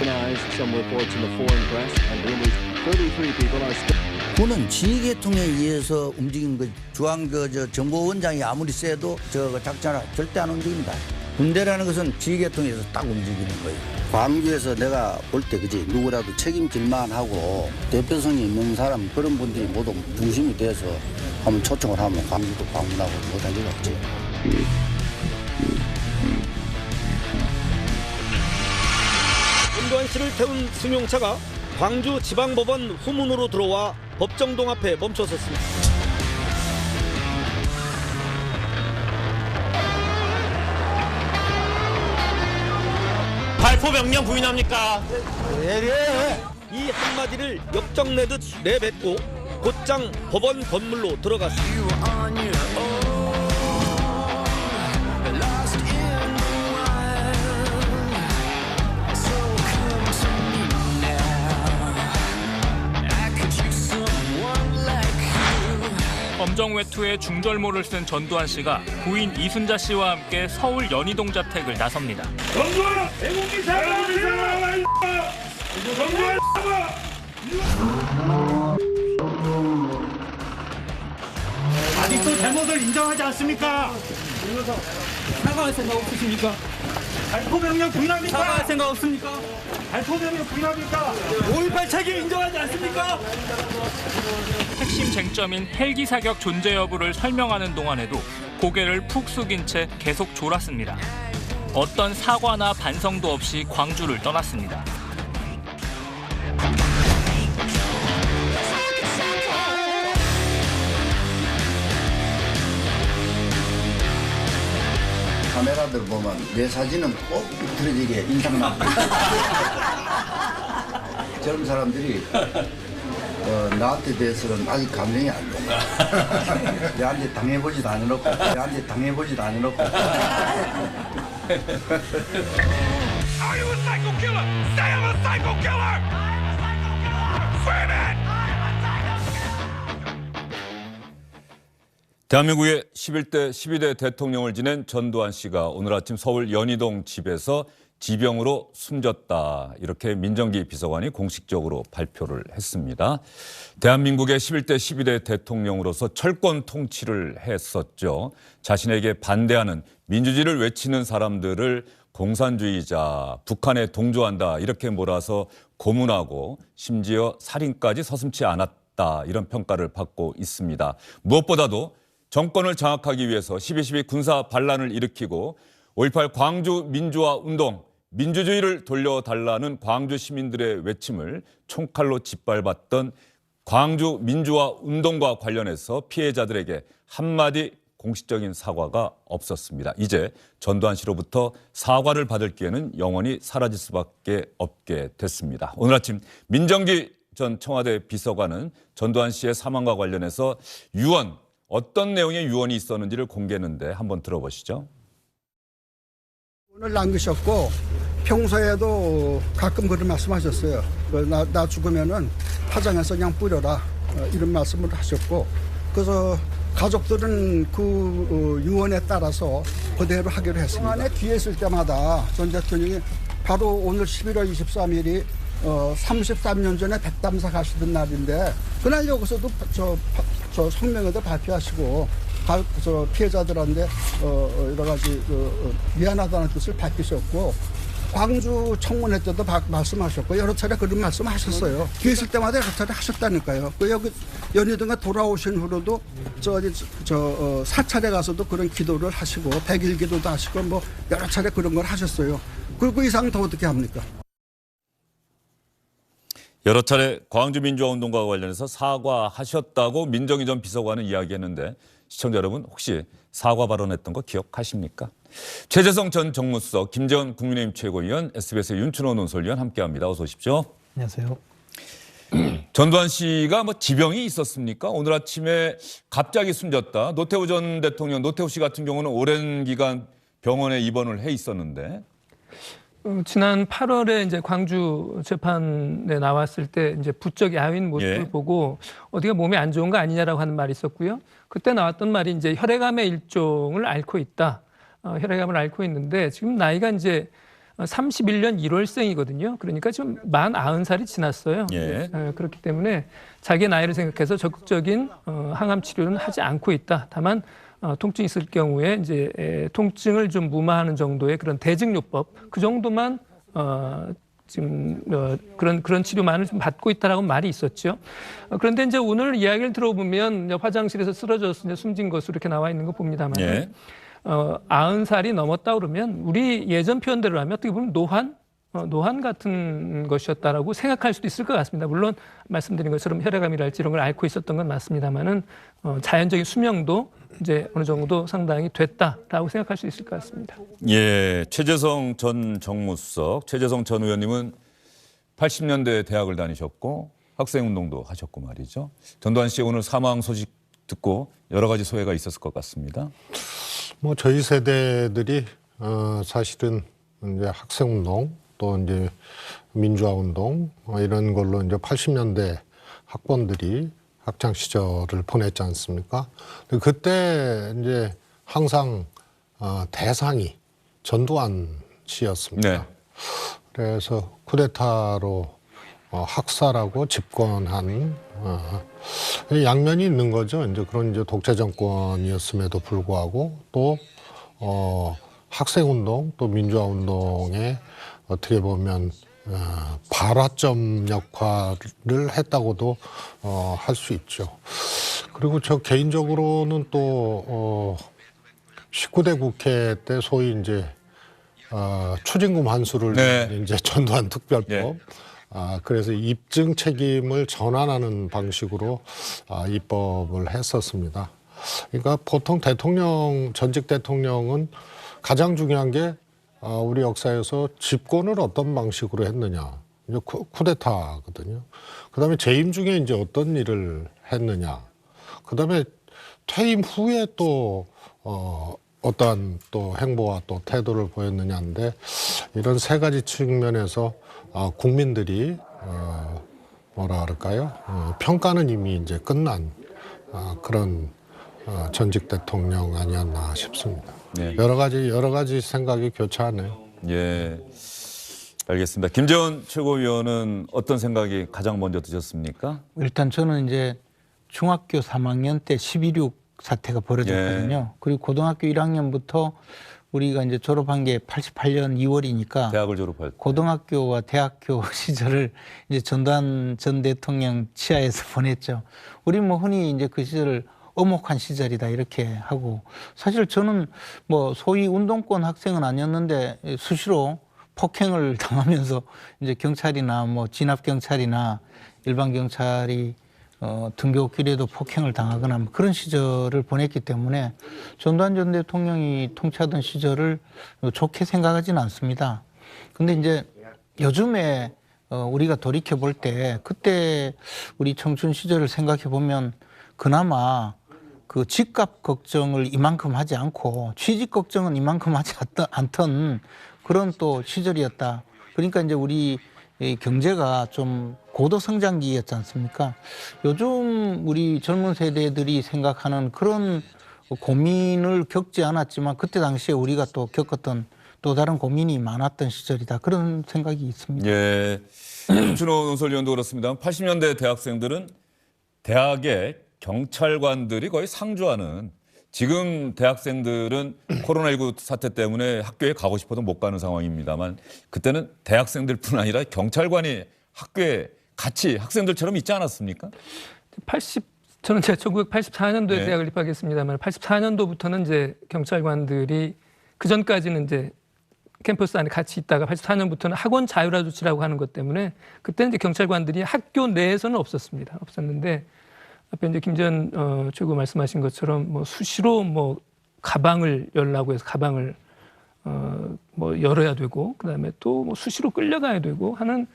denies some reports in the foreign press and rumors 33 people are still. 군은 지휘계통에 의해서 움직이는 거. 중앙 정보원장이 아무리 세도 작전을 절대 안 움직입니다. 군대라는 것은 지휘계통에서 딱 움직이는 거예요. 광주에서 내가 볼 때 그지 누구라도 책임질만 하고 대표성이 있는 사람 그런 분들이 모두 중심이 돼서 한번 초청을 하면 광주도 방문하고 못할 리가 없지. 전두환 씨를 태운 승용차가 광주 지방법원 후문으로 들어와 법정동 앞에 멈춰섰습니다. 발포 명령 부인합니까? 이 한마디를 역정내듯 내뱉고 곧장 법원 건물로 들어갔습니다. 검정 외투에 중절모를 쓴 전두환 씨가 부인 이순자 씨와 함께 서울 연희동 자택을 나섭니다. 전두환 애국기 사과! 전두환 사과! 아직도 잘못을 인정하지 않습니까? 사과할 생각 없으십니까? 발포 명령 부인합니까? 사과할 생각 없습니까? 발포 명령 부인합니까? 5.18 책임 인정하지 않습니까? 핵심 쟁점인 헬기 사격 존재 여부를 설명하는 동안에도 고개를 푹 숙인 채 계속 졸았습니다. 어떤 사과나 반성도 없이 광주를 떠났습니다. 카메라들 보면 내 사진은 꼭 비틀어지게 인상 남고 젊은 사람들이 나한테 대해서는 아직 감정이 안 돼. 내한테 당해보지도 않아놓고 Are you a psycho killer? Say I'm a psycho killer! Scream it! 대한민국의 11대, 12대 대통령을 지낸 전두환 씨가 오늘 아침 서울 연희동 집에서 지병으로 숨졌다. 이렇게 민정기 비서관이 공식적으로 발표를 했습니다. 대한민국의 11대, 12대 대통령으로서 철권 통치를 했었죠. 자신에게 반대하는 민주주의를 외치는 사람들을 공산주의자, 북한에 동조한다 이렇게 몰아서 고문하고 심지어 살인까지 서슴지 않았다. 이런 평가를 받고 있습니다. 무엇보다도 정권을 장악하기 위해서 12.12 군사 반란을 일으키고 5.18 광주 민주화 운동, 민주주의를 돌려달라는 광주 시민들의 외침을 총칼로 짓밟았던 광주 민주화 운동과 관련해서 피해자들에게 한마디 공식적인 사과가 없었습니다. 이제 전두환 씨로부터 사과를 받을 기회는 영원히 사라질 수밖에 없게 됐습니다. 오늘 아침 민정기 전 청와대 비서관은 전두환 씨의 사망과 관련해서 유언, 어떤 내용의 유언이 있었는지를 공개했는데 한번 들어보시죠. 오늘 남기셨고 평소에도 가끔 그런 말씀하셨어요. 나 죽으면은 화장해서 그냥 뿌려라 이런 말씀을 하셨고 그래서 가족들은 그 유언에 따라서 그대로 하기로 했습니다. 뒤에 있을 때마다 전 대통령이 바로 오늘 11월 23일이 33년 전에 백담사 가시던 날인데 그날 여기서도 저 성명에도 발표하시고 저 피해자들한테 여러 가지 미안하다는 뜻을 밝히셨고 광주 청문회 때도 말씀하셨고 여러 차례 그런 말씀하셨어요. 뒤에 있을 때마다 여러 차례 하셨다니까요. 그 여기 연희동에 돌아오신 후로도 사찰에 가서도 그런 기도를 하시고 백일 기도도 하시고 뭐 여러 차례 그런 걸 하셨어요. 그리고 그 이상 더 어떻게 합니까? 여러 차례 광주 민주화 운동과 관련해서 사과하셨다고 민정기 전 비서관은 이야기했는데 시청자 여러분 혹시 사과 발언했던 거 기억하십니까? 최재성 전 정무수석, 김재원 국민의힘 최고위원, SBS의 윤춘호 논설위원 함께합니다. 어서 오십시오. 안녕하세요. 전두환 씨가 뭐 지병이 있었습니까? 오늘 아침에 갑자기 숨졌다. 노태우 전 대통령, 노태우 씨 같은 경우는 오랜 기간 병원에 입원을 해 있었는데. 지난 8월에 이제 광주 재판에 나왔을 때 이제 부쩍 야윈 모습을 보고 어디가 몸이 안 좋은 거 아니냐라고 하는 말이 있었고요. 그때 나왔던 말이 이제 혈액암의 일종을 앓고 있다. 혈액암을 앓고 있는데 지금 나이가 이제 31년 1월생이거든요. 그러니까 지금 만 90살이 지났어요. 예. 그렇기 때문에 자기 나이를 생각해서 적극적인 항암 치료는 하지 않고 있다. 다만 통증이 있을 경우에 이제 통증을 좀 무마하는 정도의 그런 대증요법 그 정도만 지금 그런 치료만을 좀 받고 있다라고 말이 있었죠. 그런데 이제 오늘 이야기를 들어보면 화장실에서 쓰러져서 이제 숨진 것으로 이렇게 나와 있는 거 봅니다만, 예. 90살이 넘었다 그러면 우리 예전 표현대로 하면 어떻게 보면 노환 같은 것이었다라고 생각할 수도 있을 것 같습니다. 물론 말씀드린 것처럼 혈액암이랄지 이런 걸 앓고 있었던 건 맞습니다만은 자연적인 수명도 이제 어느 정도 상당히 됐다라고 생각할 수 있을 것 같습니다. 예, 최재성 전 정무수석, 최재성 전 의원님은 80년대 대학을 다니셨고 학생운동도 하셨고 말이죠. 전두환 씨 오늘 사망 소식 듣고 여러 가지 소회가 있었을 것 같습니다. 뭐 저희 세대들이 사실은 이제 학생운동 또 이제 민주화운동 이런 걸로 이제 80년대 학번들이 학창 시절을 보냈지 않습니까? 그때 이제 항상 대상이 전두환 씨였습니다. 네. 그래서 쿠데타로 학살하고 집권한 양면이 있는 거죠. 이제 그런 이제 독재 정권이었음에도 불구하고 또 학생운동 또 민주화운동에 어떻게 보면 발화점 역할을 했다고도 할 수 있죠. 그리고 저 개인적으로는 또 19대 국회 때 소위 이제 추징금 환수를 네. 이제 전두환 특별법. 네. 그래서 입증 책임을 전환하는 방식으로 입법을 했었습니다. 그러니까 보통 전직 대통령은 가장 중요한 게 우리 역사에서 집권을 어떤 방식으로 했느냐. 이제 쿠데타거든요. 그 다음에 재임 중에 이제 어떤 일을 했느냐. 그 다음에 퇴임 후에 또, 어떠한 또 행보와 또 태도를 보였느냐인데 이런 세 가지 측면에서 국민들이, 뭐라 그럴까요? 평가는 이미 이제 끝난 그런 전직 대통령 아니었나 싶습니다. 네. 여러 가지 생각이 교차하네요. 예, 알겠습니다. 김재원 최고위원은 어떤 생각이 가장 먼저 드셨습니까? 일단 저는 이제 중학교 3학년 때 12.6 사태가 벌어졌거든요. 예. 그리고 고등학교 1학년부터 우리가 이제 졸업한 게 88년 2월이니까 대학을 졸업할 때. 고등학교와 대학교 시절을 이제 전두환 전 대통령 치하에서 보냈죠. 우리 뭐 흔히 이제 그 시절을 엄혹한 시절이다 이렇게 하고 사실 저는 뭐 소위 운동권 학생은 아니었는데 수시로 폭행을 당하면서 이제 경찰이나 뭐 진압 경찰이나 일반 경찰이 등교길에도 폭행을 당하거나 뭐 그런 시절을 보냈기 때문에 전두환 전 대통령이 통치하던 시절을 좋게 생각하지는 않습니다. 근데 이제 요즘에 우리가 돌이켜 볼 때 그때 우리 청춘 시절을 생각해 보면 그나마 그 집값 걱정을 이만큼 하지 않고 취직 걱정은 이만큼 하지 않던 그런 또 시절이었다. 그러니까 이제 우리 경제가 좀 고도 성장기였지 않습니까? 요즘 우리 젊은 세대들이 생각하는 그런 고민을 겪지 않았지만 그때 당시에 우리가 또 겪었던 또 다른 고민이 많았던 시절이다. 그런 생각이 있습니다. 예, 김춘호 논설위원도 그렇습니다. 80년대 대학생들은 대학의 경찰관들이 거의 상주하는, 지금 대학생들은 코로나19 사태 때문에 학교에 가고 싶어도 못 가는 상황입니다만 그때는 대학생들뿐 아니라 경찰관이 학교에 같이 학생들처럼 있지 않았습니까? 저는 제가 1984년도에 네. 대학을 입학했습니다만 84년도부터는 이제 경찰관들이 그 전까지는 이제 캠퍼스 안에 같이 있다가 84년부터는 학원 자율화 조치라고 하는 것 때문에 그때는 이제 경찰관들이 학교 내에서는 없었는데 앞에 이제 김재원 최고 말씀하신 것처럼 뭐 수시로 뭐 가방을 열라고 해서 가방을 뭐 열어야 되고 그다음에 또 뭐 수시로 끌려가야 되고 하는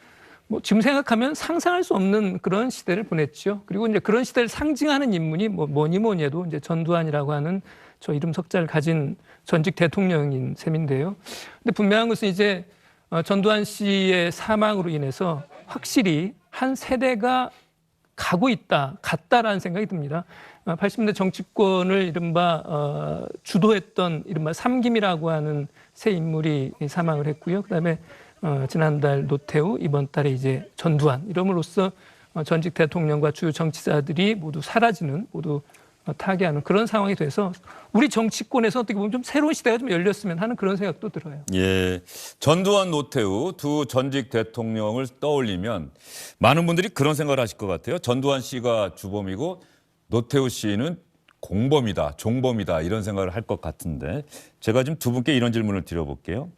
뭐 지금 생각하면 상상할 수 없는 그런 시대를 보냈죠. 그리고 이제 그런 시대를 상징하는 인물이 뭐니 해도 이제 전두환이라고 하는 저 이름 석자를 가진 전직 대통령인 셈인데요. 근데 분명한 것은 이제 전두환 씨의 사망으로 인해서 확실히 한 세대가 갔다라는 생각이 듭니다. 80년대 정치권을 이른바 주도했던 이른바 삼김이라고 하는 새 인물이 사망을 했고요. 그다음에 지난달 노태우, 이번 달에 이제 전두환 이름으로써 전직 대통령과 주요 정치자들이 모두 사라지는, 모두 타계하는 그런 상황이 돼서 우리 정치권에서 어떻게 보면 좀 새로운 시대가 좀 열렸으면 하는 그런 생각도 들어요. 예, 전두환, 노태우 두 전직 대통령을 떠올리면 많은 분들이 그런 생각을 하실 것 같아요. 전두환 씨가 주범이고 노태우 씨는 공범이다, 종범이다 이런 생각을 할 것 같은데 제가 지금 두 분께 이런 질문을 드려볼게요.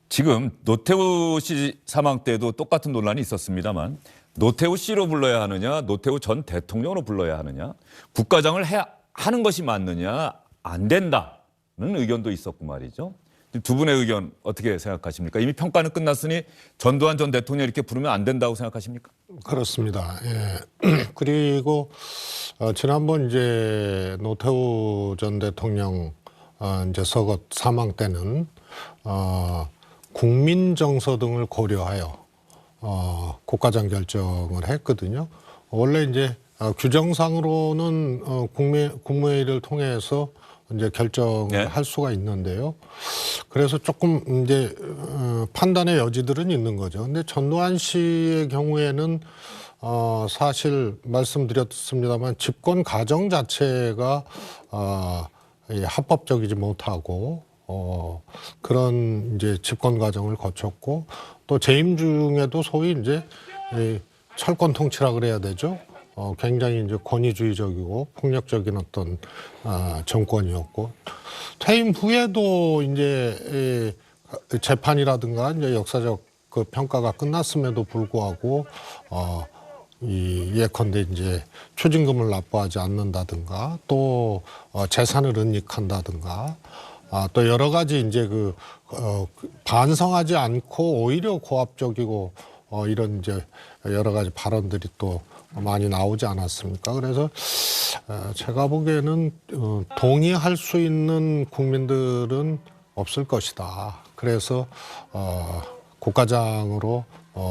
지금 노태우 씨 사망 때도 똑같은 논란이 있었습니다만 노태우 씨로 불러야 하느냐, 노태우 전 대통령으로 불러야 하느냐, 국가장을 하는 것이 맞느냐, 안 된다는 의견도 있었고 말이죠. 두 분의 의견 어떻게 생각하십니까? 이미 평가는 끝났으니 전두환 전 대통령 이렇게 부르면 안 된다고 생각하십니까? 그렇습니다. 예. 그리고 지난번 이제 노태우 전 대통령 이제 서거 사망 때는 국민 정서 등을 고려하여 국가장 결정을 했거든요. 원래 이제 규정상으로는 국무회의를 통해서 이제 결정을 할 수가 있는데요. 그래서 조금 이제 판단의 여지들은 있는 거죠. 근데 전두환 씨의 경우에는 사실 말씀드렸습니다만 집권 과정 자체가 합법적이지 못하고 그런 이제 집권 과정을 거쳤고 또 재임 중에도 소위 이제 철권 통치라 그래야 되죠. 굉장히 이제 권위주의적이고 폭력적인 어떤 정권이었고 퇴임 후에도 이제 재판이라든가 이제 역사적 그 평가가 끝났음에도 불구하고 예컨대 이제 추징금을 납부하지 않는다든가 또 재산을 은닉한다든가 또 여러 가지 이제 반성하지 않고 오히려 고압적이고 이런 이제 여러 가지 발언들이 또 많이 나오지 않았습니까? 그래서 제가 보기에는 동의할 수 있는 국민들은 없을 것이다. 그래서 국가장으로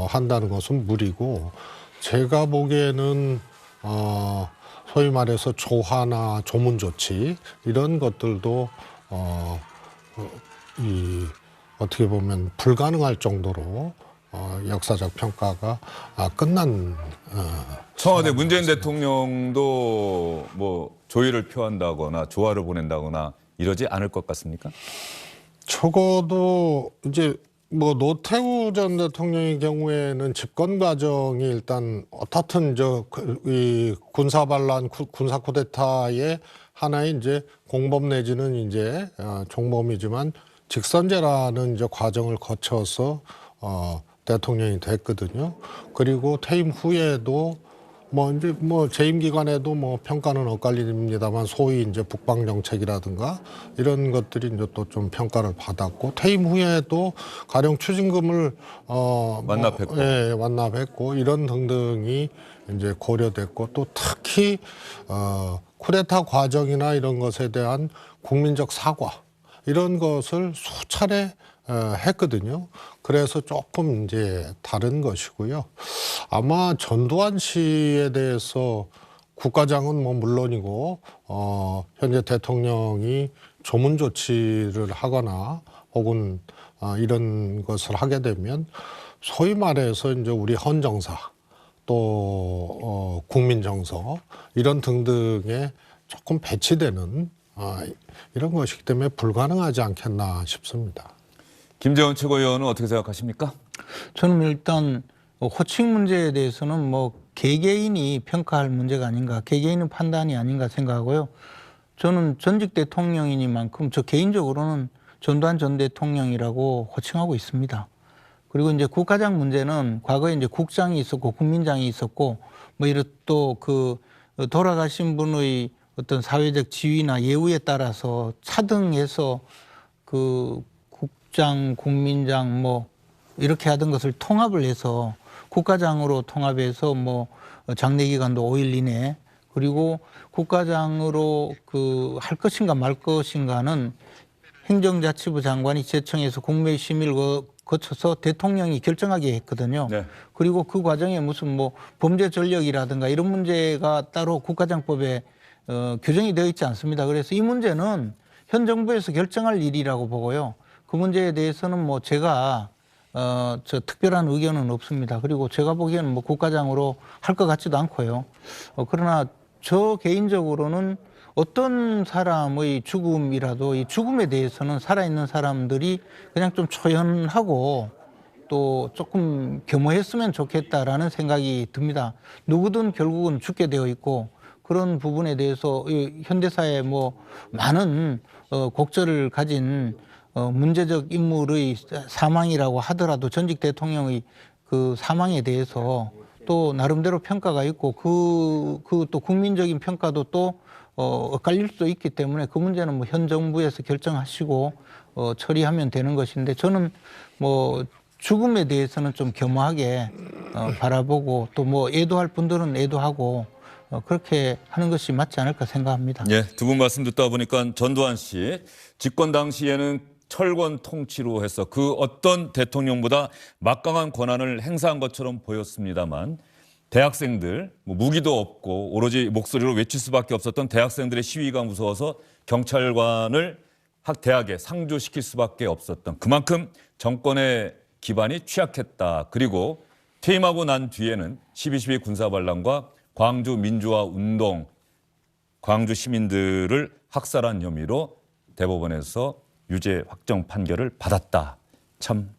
한다는 것은 무리고 제가 보기에는 소위 말해서 조화나 조문 조치 이런 것들도 어떻게 보면 불가능할 정도로 역사적 평가가 끝난 청와대 문재인 대통령도 뭐 조의를 표한다거나 조화를 보낸다거나 이러지 않을 것 같습니까? 적어도 이제 뭐 노태우 전 대통령의 경우에는 집권 과정이 일단 어떻든 이 군사 반란, 군사 쿠데타의 하나의 이제 공범 내지는 이제 종범이지만 직선제라는 이제 과정을 거쳐서 대통령이 됐거든요. 그리고 퇴임 후에도 이제 재임 기간에도 평가는 엇갈립니다만 소위 이제 북방 정책이라든가 이런 것들이 이제 또 좀 평가를 받았고 퇴임 후에도 가령 추징금을 완납했고, 완납했고 이런 등등이 이제 고려됐고 또 특히 쿠데타 과정이나 이런 것에 대한 국민적 사과 이런 것을 수차례 했거든요. 그래서 조금 이제 다른 것이고요. 아마 전두환 씨에 대해서 국가장은 물론이고 현재 대통령이 조문 조치를 하거나 혹은 이런 것을 하게 되면 소위 말해서 이제 우리 헌정사 또 국민 정서 이런 등등에 조금 배치되는 이런 것이기 때문에 불가능하지 않겠나 싶습니다. 김재원 최고위원은 어떻게 생각하십니까? 저는 일단 호칭 문제에 대해서는 개개인이 평가할 문제가 아닌가, 개개인의 판단이 아닌가 생각하고요. 저는 전직 대통령이니만큼 저 개인적으로는 전두환 전 대통령이라고 호칭하고 있습니다. 그리고 이제 국가장 문제는 과거에 이제 국장이 있었고 국민장이 있었고 이런 또 돌아가신 분의 어떤 사회적 지위나 예우에 따라서 차등해서 국장, 국민장 이렇게 하던 것을 통합을 해서 국가장으로 통합해서 장례 기간도 5일 이내 그리고 국가장으로 할 것인가 말 것인가는 행정자치부 장관이 제청해서 국무회의 심의를 거쳐서 대통령이 결정하게 했거든요. 네. 그리고 그 과정에 무슨 뭐 범죄 전력이라든가 이런 문제가 따로 국가장법에 규정이 되어 있지 않습니다. 그래서 이 문제는 현 정부에서 결정할 일이라고 보고요. 그 문제에 대해서는 뭐 제가 특별한 의견은 없습니다. 그리고 제가 보기에는 뭐 국가장으로 할 것 같지도 않고요. 그러나 저 개인적으로는 어떤 사람의 죽음이라도 이 죽음에 대해서는 살아있는 사람들이 그냥 좀 초연하고 또 조금 겸허했으면 좋겠다라는 생각이 듭니다. 누구든 결국은 죽게 되어 있고 그런 부분에 대해서 현대사에 뭐 많은 곡절을 가진 문제적 인물의 사망이라고 하더라도 전직 대통령의 그 사망에 대해서 또 나름대로 평가가 있고 그 또 국민적인 평가도 또 엇갈릴 수도 있기 때문에 그 문제는 뭐 현 정부에서 결정하시고 처리하면 되는 것인데 저는 뭐 죽음에 대해서는 좀 겸허하게 바라보고 또 뭐 애도할 분들은 애도하고 그렇게 하는 것이 맞지 않을까 생각합니다. 예, 두 분 말씀 듣다 보니까 전두환 씨 집권 당시에는 철권 통치로 해서 그 어떤 대통령보다 막강한 권한을 행사한 것처럼 보였습니다만 대학생들 뭐 무기도 없고 오로지 목소리로 외칠 수밖에 없었던 대학생들의 시위가 무서워서 경찰관을 대학에 상주시킬 수밖에 없었던 그만큼 정권의 기반이 취약했다. 그리고 퇴임하고 난 뒤에는 12.12 군사반란과 광주 민주화 운동, 광주 시민들을 학살한 혐의로 대법원에서 유죄 확정 판결을 받았다. 참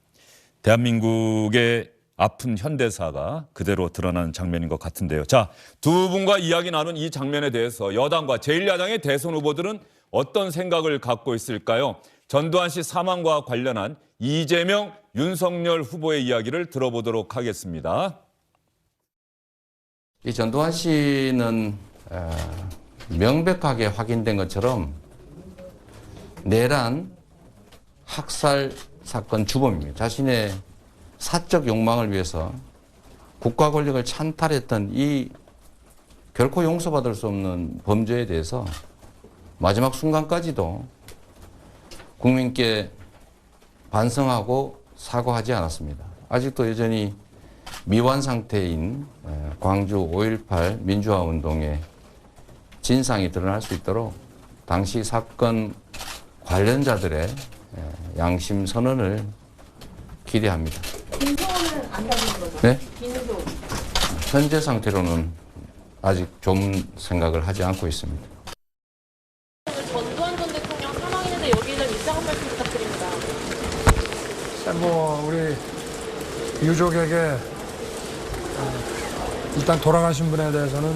대한민국의 아픈 현대사가 그대로 드러나는 장면인 것 같은데요. 자, 두 분과 이야기 나눈 이 장면에 대해서 여당과 제1야당의 대선 후보들은 어떤 생각을 갖고 있을까요? 전두환 씨 사망과 관련한 이재명, 윤석열 후보의 이야기를 들어보도록 하겠습니다. 이 전두환 씨는 명백하게 확인된 것처럼 내란 학살 사건 주범입니다. 자신의 사적 욕망을 위해서 국가 권력을 찬탈했던 이 결코 용서받을 수 없는 범죄에 대해서 마지막 순간까지도 국민께 반성하고 사과하지 않았습니다. 아직도 여전히 미완 상태인 광주 5.18 민주화 운동의 진상이 드러날 수 있도록 당시 사건 관련자들의 양심 선언을 기대합니다. 빈소는 안 닫는 거죠? 네? 빈소. 현재 상태로는 아직 좋은 생각을 하지 않고 있습니다. 전두환 전 대통령 사망했는데 여기에 대한 입장 한 말씀 부탁드립니다. 뭐 우리 유족에게 일단 돌아가신 분에 대해서는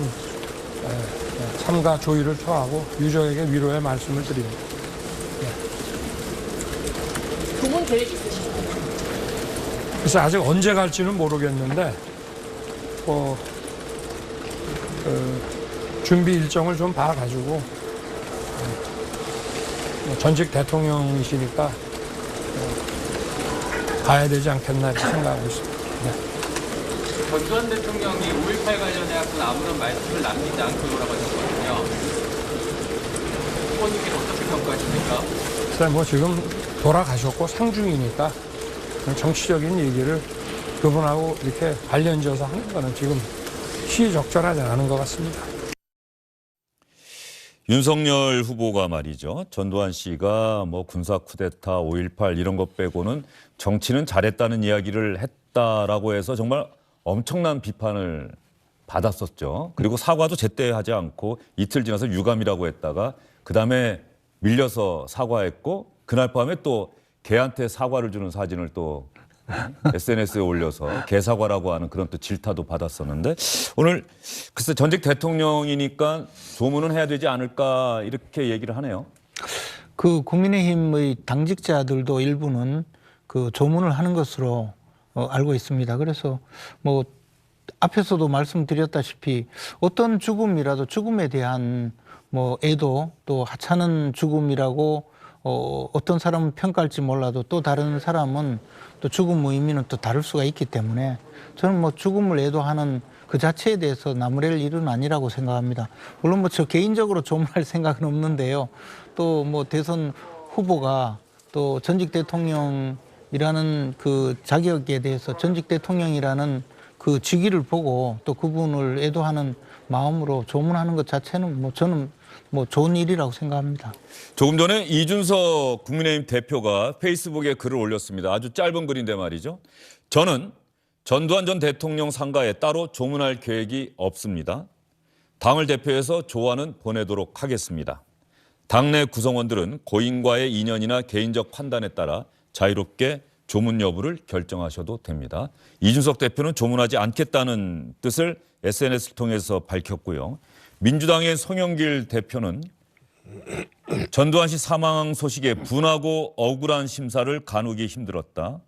참가 조의를 표하고 유족에게 위로의 말씀을 드립니다. 두 분 계획 있으신가요? 그래서 아직 언제 갈지는 모르겠는데 준비 일정을 좀 봐가지고 전직 대통령이시니까 가야 되지 않겠나 이렇게 생각하고 있습니다. 네. 전두환 대통령이 5.18 관련해서 아무런 말씀을 남기지 않고 돌아가셨거든요. 후보님께는 어떻게 평가하십니까? 글쎄 뭐 지금 돌아가셨고 상중이니까 정치적인 얘기를 그분하고 이렇게 관련지어서 하는 거는 지금 시적절하지 않은 것 같습니다. 윤석열 후보가 말이죠. 전두환 씨가 뭐 군사 쿠데타, 5.18 이런 것 빼고는 정치는 잘했다는 이야기를 했다라고 해서 정말 엄청난 비판을 받았었죠. 그리고 사과도 제때 하지 않고 이틀 지나서 유감이라고 했다가 그다음에 밀려서 사과했고 그날 밤에 또 개한테 사과를 주는 사진을 또 SNS에 올려서 개사과라고 하는 그런 또 질타도 받았었는데 오늘 글쎄 전직 대통령이니까 조문은 해야 되지 않을까 이렇게 얘기를 하네요. 그 국민의힘의 당직자들도 일부는 그 조문을 하는 것으로 알고 있습니다. 그래서 뭐 앞에서도 말씀드렸다시피 어떤 죽음이라도 죽음에 대한 뭐 애도 또 하찮은 죽음이라고 어떤 사람은 평가할지 몰라도 또 다른 사람은 또 죽음의 의미는 또 다를 수가 있기 때문에 저는 뭐 죽음을 애도하는 그 자체에 대해서 나무랄 일은 아니라고 생각합니다. 물론 뭐 저 개인적으로 조문할 생각은 없는데요. 또 뭐 대선 후보가 또 전직 대통령이 이라는 그 자격에 대해서 전직 대통령이라는 그 직위를 보고 또 그분을 애도하는 마음으로 조문하는 것 자체는 뭐 저는 뭐 좋은 일이라고 생각합니다. 조금 전에 이준석 국민의힘 대표가 페이스북에 글을 올렸습니다. 아주 짧은 글인데 말이죠. 저는 전두환 전 대통령 상가에 따로 조문할 계획이 없습니다. 당을 대표해서 조안은 보내도록 하겠습니다. 당내 구성원들은 고인과의 인연이나 개인적 판단에 따라 자유롭게 조문 여부를 결정하셔도 됩니다. 이준석 대표는 조문하지 않겠다는 뜻을 SNS를 통해서 밝혔고요. 민주당의 송영길 대표는 전두환 씨 사망 소식에 분하고 억울한 심사를 가누기 힘들었다.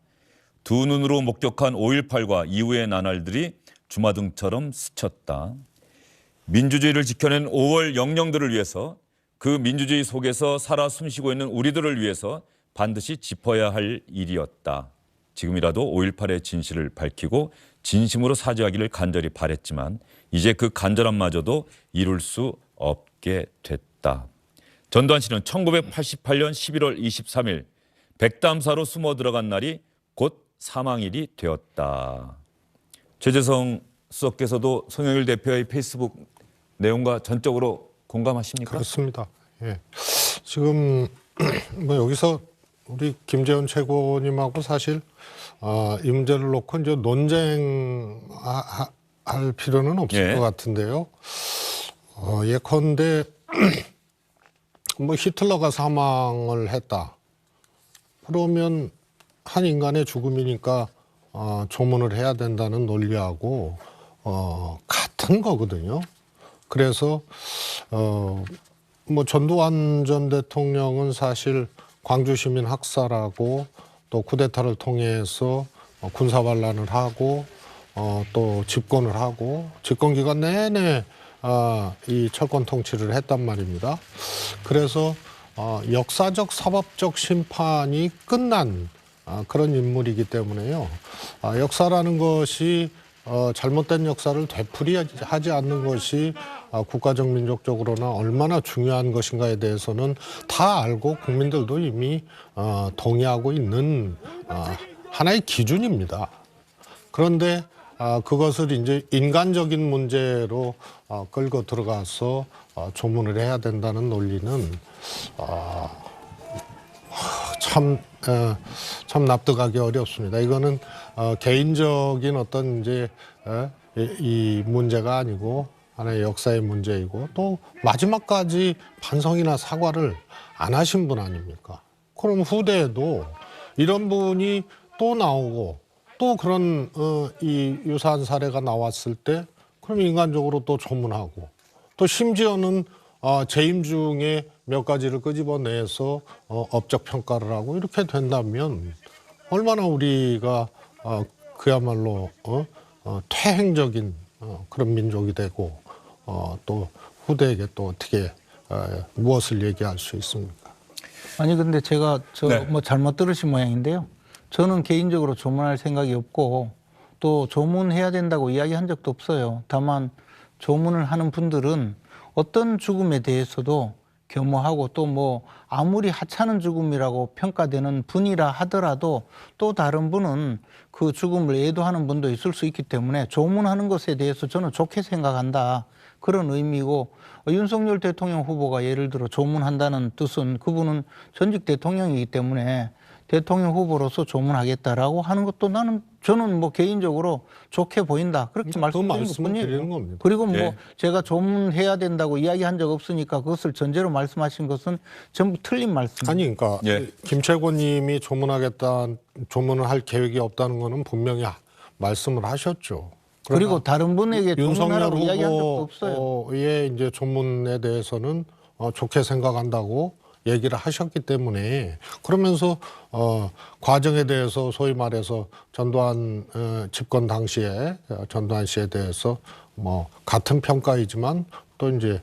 두 눈으로 목격한 5.18과 이후의 나날들이 주마등처럼 스쳤다. 민주주의를 지켜낸 5월 영령들을 위해서 그 민주주의 속에서 살아 숨쉬고 있는 우리들을 위해서 반드시 짚어야 할 일이었다. 지금이라도 5.18의 진실을 밝히고 진심으로 사죄하기를 간절히 바랬지만 이제 그 간절함마저도 이룰 수 없게 됐다. 전두환 씨는 1988년 11월 23일 백담사로 숨어 들어간 날이 곧 사망일이 되었다. 최재성 수석께서도 송영길 대표의 페이스북 내용과 전적으로 공감하십니까? 그렇습니다. 예. 지금 뭐 여기서 우리 김재원 최고님하고 사실 이 문제를 놓고 이제 논쟁할 필요는 없을 것 같은데요. 예컨대 뭐 히틀러가 사망을 했다. 그러면 한 인간의 죽음이니까 조문을 해야 된다는 논리하고 같은 거거든요. 그래서 뭐 전두환 전 대통령은 사실 광주 시민 학살하고 또 쿠데타를 통해서 군사 반란을 하고 또 집권을 하고 집권 기간 내내 이 철권 통치를 했단 말입니다. 그래서 역사적 사법적 심판이 끝난 그런 인물이기 때문에요. 역사라는 것이 잘못된 역사를 되풀이하지 않는 것이 국가적 민족적으로나 얼마나 중요한 것인가에 대해서는 다 알고 국민들도 이미 동의하고 있는 하나의 기준입니다. 그런데 그것을 이제 인간적인 문제로 끌고 들어가서 조문을 해야 된다는 논리는 참 납득하기 어렵습니다. 이거는 개인적인 어떤 이제 이 문제가 아니고 하나의 역사의 문제이고 또 마지막까지 반성이나 사과를 안 하신 분 아닙니까? 그럼 후대에도 이런 분이 또 나오고 또 그런 이 유사한 사례가 나왔을 때 그럼 인간적으로 또 조문하고 또 심지어는 재임 중에 몇 가지를 끄집어내서 업적 평가를 하고 이렇게 된다면 얼마나 우리가 그야말로 퇴행적인 그런 민족이 되고 또 후대에게 또 어떻게 무엇을 얘기할 수 있습니까? 아니 근데 제가 뭐 잘못 들으신 모양인데요. 저는 개인적으로 조문할 생각이 없고 또 조문해야 된다고 이야기한 적도 없어요. 다만 조문을 하는 분들은 어떤 죽음에 대해서도 겸허하고 또 뭐 아무리 하찮은 죽음이라고 평가되는 분이라 하더라도 또 다른 분은 그 죽음을 애도하는 분도 있을 수 있기 때문에 조문하는 것에 대해서 저는 좋게 생각한다. 그런 의미고 윤석열 대통령 후보가 예를 들어 조문한다는 뜻은 그분은 전직 대통령이기 때문에 대통령 후보로서 조문하겠다라고 하는 것도 저는 뭐 개인적으로 좋게 보인다. 그렇게 말씀드리는 것뿐이에요. 그리고 뭐 제가 조문해야 된다고 이야기한 적 없으니까 그것을 전제로 말씀하신 것은 전부 틀린 말씀입니다. 아니 그러니까 김최고님이 조문을 할 계획이 없다는 거는 분명히 말씀을 하셨죠. 그리고 다른 분에게 조문하라고 윤석열 이야기한 적도 없어요. 후보의 이제 조문에 대해서는 좋게 생각한다고 얘기를 하셨기 때문에 그러면서 과정에 대해서 소위 말해서 전두환 집권 당시에 전두환 씨에 대해서 뭐 같은 평가이지만 또 이제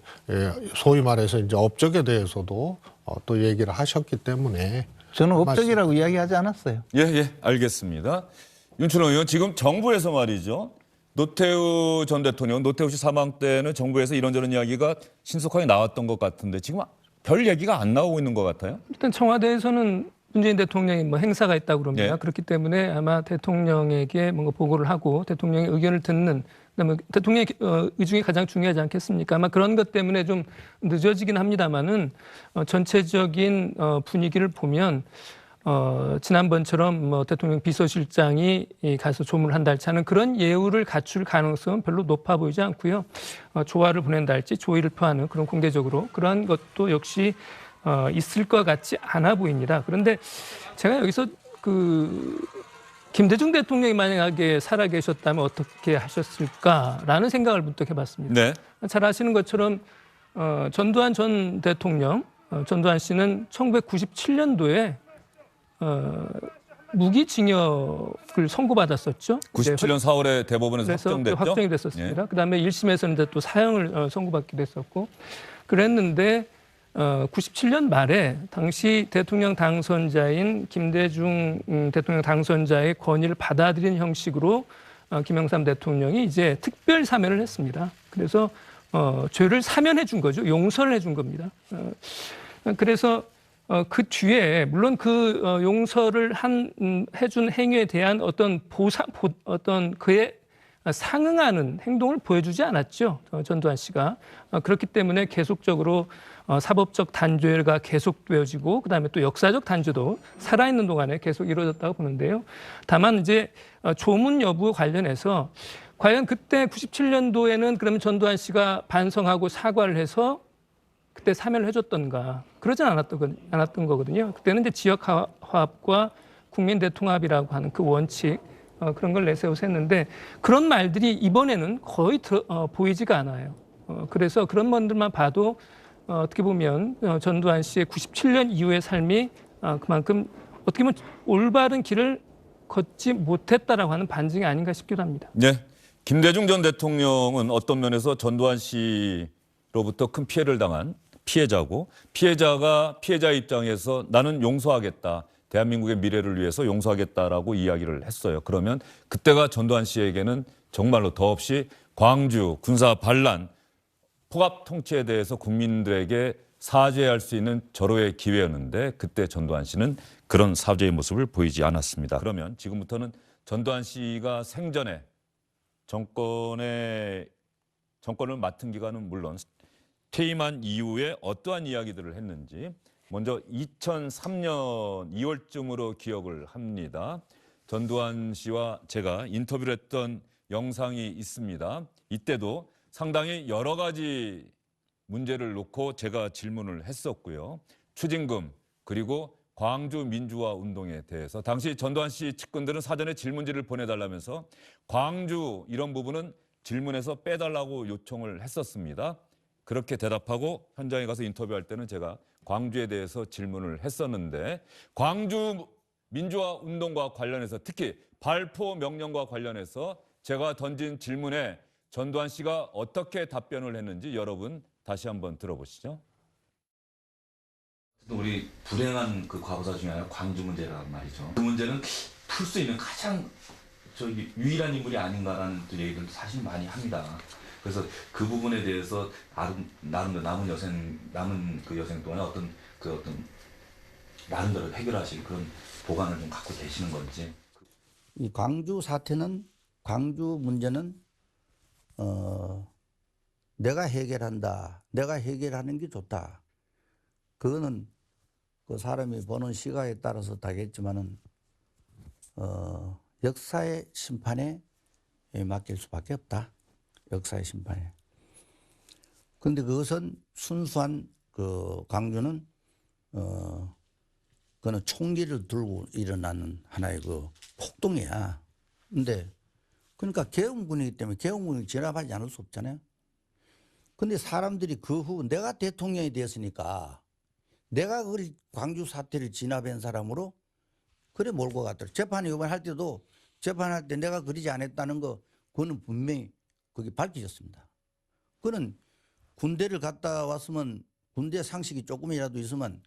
소위 말해서 이제 업적에 대해서도 또 얘기를 하셨기 때문에 저는 업적이라고 이야기하지 않았어요. 예, 알겠습니다. 윤춘홍 의원 지금 정부에서 말이죠. 노태우 전 대통령, 노태우 씨 사망 때는 정부에서 이런저런 이야기가 신속하게 나왔던 것 같은데 지금 별 얘기가 안 나오고 있는 것 같아요. 일단 청와대에서는 문재인 대통령이 뭐 행사가 있다고 그럽니다. 예. 그렇기 때문에 아마 대통령에게 뭔가 보고를 하고 대통령의 의견을 듣는, 그다음에 대통령의 의중이 가장 중요하지 않겠습니까? 아마 그런 것 때문에 좀 늦어지긴 합니다만은 전체적인 분위기를 보면 지난번처럼 뭐 대통령 비서실장이 가서 조문을 한달지 않은 그런 예우를 갖출 가능성은 별로 높아 보이지 않고요. 조화를 보낸달지 조의를 표하는 그런 공개적으로 그러한 것도 역시 있을 것 같지 않아 보입니다. 그런데 제가 여기서 김대중 대통령이 만약에 살아계셨다면 어떻게 하셨을까라는 생각을 문득 해봤습니다. 네. 잘 아시는 것처럼 전두환 전 대통령, 전두환 씨는 1997년도에 무기징역을 선고받았었죠. 97년 4월에 대법원에서 그래서 확정됐죠. 확정이 됐었습니다. 그다음에 1심에서는 이제 또 사형을 선고받기도 했었고 그랬는데 97년 말에 당시 대통령 당선자인 김대중 대통령 당선자의 건의를 받아들인 형식으로 김영삼 대통령이 이제 특별 사면을 했습니다. 그래서 죄를 사면해 준 거죠. 용서를 해준 겁니다. 그래서 그 뒤에 물론 그 용서를 해준 행위에 대한 어떤 어떤 그의 상응하는 행동을 보여주지 않았죠. 전두환 씨가. 그렇기 때문에 계속적으로 사법적 단죄가 계속되어지고 그다음에 또 역사적 단죄도 살아있는 동안에 계속 이루어졌다고 보는데요. 다만 이제 조문 여부 관련해서 과연 그때 97년도에는 그러면 전두환 씨가 반성하고 사과를 해서 그때 사면을 해줬던가 그러진 않았던 거거든요. 그때는 이제 지역 화합과 국민 대통합이라고 하는 그 원칙 그런 걸 내세워서 했는데 그런 말들이 이번에는 거의 보이지가 않아요. 그래서 그런 분들만 봐도 어떻게 보면 전두환 씨의 97년 이후의 삶이 그만큼 어떻게 보면 올바른 길을 걷지 못했다라고 하는 반증이 아닌가 싶기도 합니다. 네. 김대중 전 대통령은 어떤 면에서 전두환 씨로부터 큰 피해를 당한 피해자고 피해자가 피해자 입장에서 나는 용서하겠다. 대한민국의 미래를 위해서 용서하겠다라고 이야기를 했어요. 그러면 그때가 전두환 씨에게는 정말로 더없이 광주 군사 반란 포갑 통치에 대해서 국민들에게 사죄할 수 있는 절호의 기회였는데 그때 전두환 씨는 그런 사죄의 모습을 보이지 않았습니다. 그러면 지금부터는 전두환 씨가 생전에 정권을 맡은 기간은 물론 퇴임한 이후에 어떠한 이야기들을 했는지 먼저 2003년 2월쯤으로 기억을 합니다. 전두환 씨와 제가 인터뷰를 했던 영상이 있습니다. 이때도 상당히 여러 가지 문제를 놓고 제가 질문을 했었고요. 추징금 그리고 광주 민주화 운동에 대해서 당시 전두환 씨 측근들은 사전에 질문지를 보내달라면서 광주 이런 부분은 질문에서 빼달라고 요청을 했었습니다. 그렇게 대답하고 현장에 가서 인터뷰할 때는 제가 광주에 대해서 질문을 했었는데 광주 민주화 운동과 관련해서 특히 발포 명령과 관련해서 제가 던진 질문에 전두환 씨가 어떻게 답변을 했는지 여러분 다시 한번 들어보시죠. 우리 불행한 그 과거사 중에 하나 광주 문제라는 말이죠. 그 문제는 풀 수 있는 가장 유일한 인물이 아닌가라는 또 얘기들도 사실 많이 합니다. 그래서 그 부분에 대해서 남은 그 여생 동안에 어떤 나름대로 해결하실 그런 보관을 좀 갖고 계시는 건지. 이 광주 사태는 광주 문제는 내가 해결한다. 내가 해결하는 게 좋다. 그거는 그 사람이 보는 시각에 따라서 다겠지만은 역사의 심판에 맡길 수밖에 없다. 역사의 심판에. 그런데 그것은 순수한 그 광주는 그거는 총기를 들고 일어나는 하나의 그 폭동이야. 근데 그러니까 계엄군이기 때문에 계엄군이 진압하지 않을 수 없잖아요. 근데 사람들이 그 후 내가 대통령이 되었으니까 내가 그 광주 사태를 진압한 사람으로 그래 몰고 갔더라. 재판 이번 할 때도 재판할 때 내가 그러지 않았다는 거 그거는 분명히 그게 밝혀졌습니다. 그는 군대를 갔다 왔으면 군대 상식이 조금이라도 있으면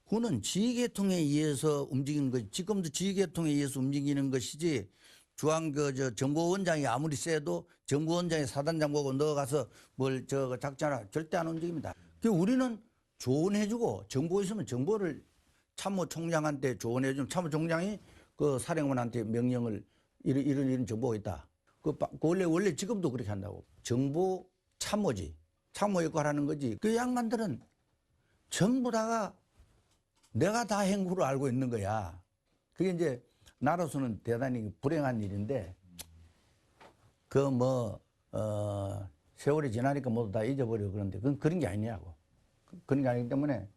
그는 지휘계통에 의해서 움직이는 것이 지금도 지휘계통에 의해서 움직이는 것이지 중앙 정보원장이 아무리 세도 정보원장이 사단장 보고 넣어가서 뭘 작전하라 절대 안 움직입니다. 우리는 조언해주고 정보 있으면 정보를 참모총장한테 조언해 준 참모총장이 그 사령관한테 명령을 이런 정보가 있다. 그 원래 지금도 그렇게 한다고. 정보 참모지. 참모 역할을 하는 거지. 그 양반들은 전부 다가 내가 다 행구를 알고 있는 거야. 그게 이제 나로서는 대단히 불행한 일인데 세월이 지나니까 모두 다 잊어버리고 그런데 그런 게 아니냐고. 그런 게 아니기 때문에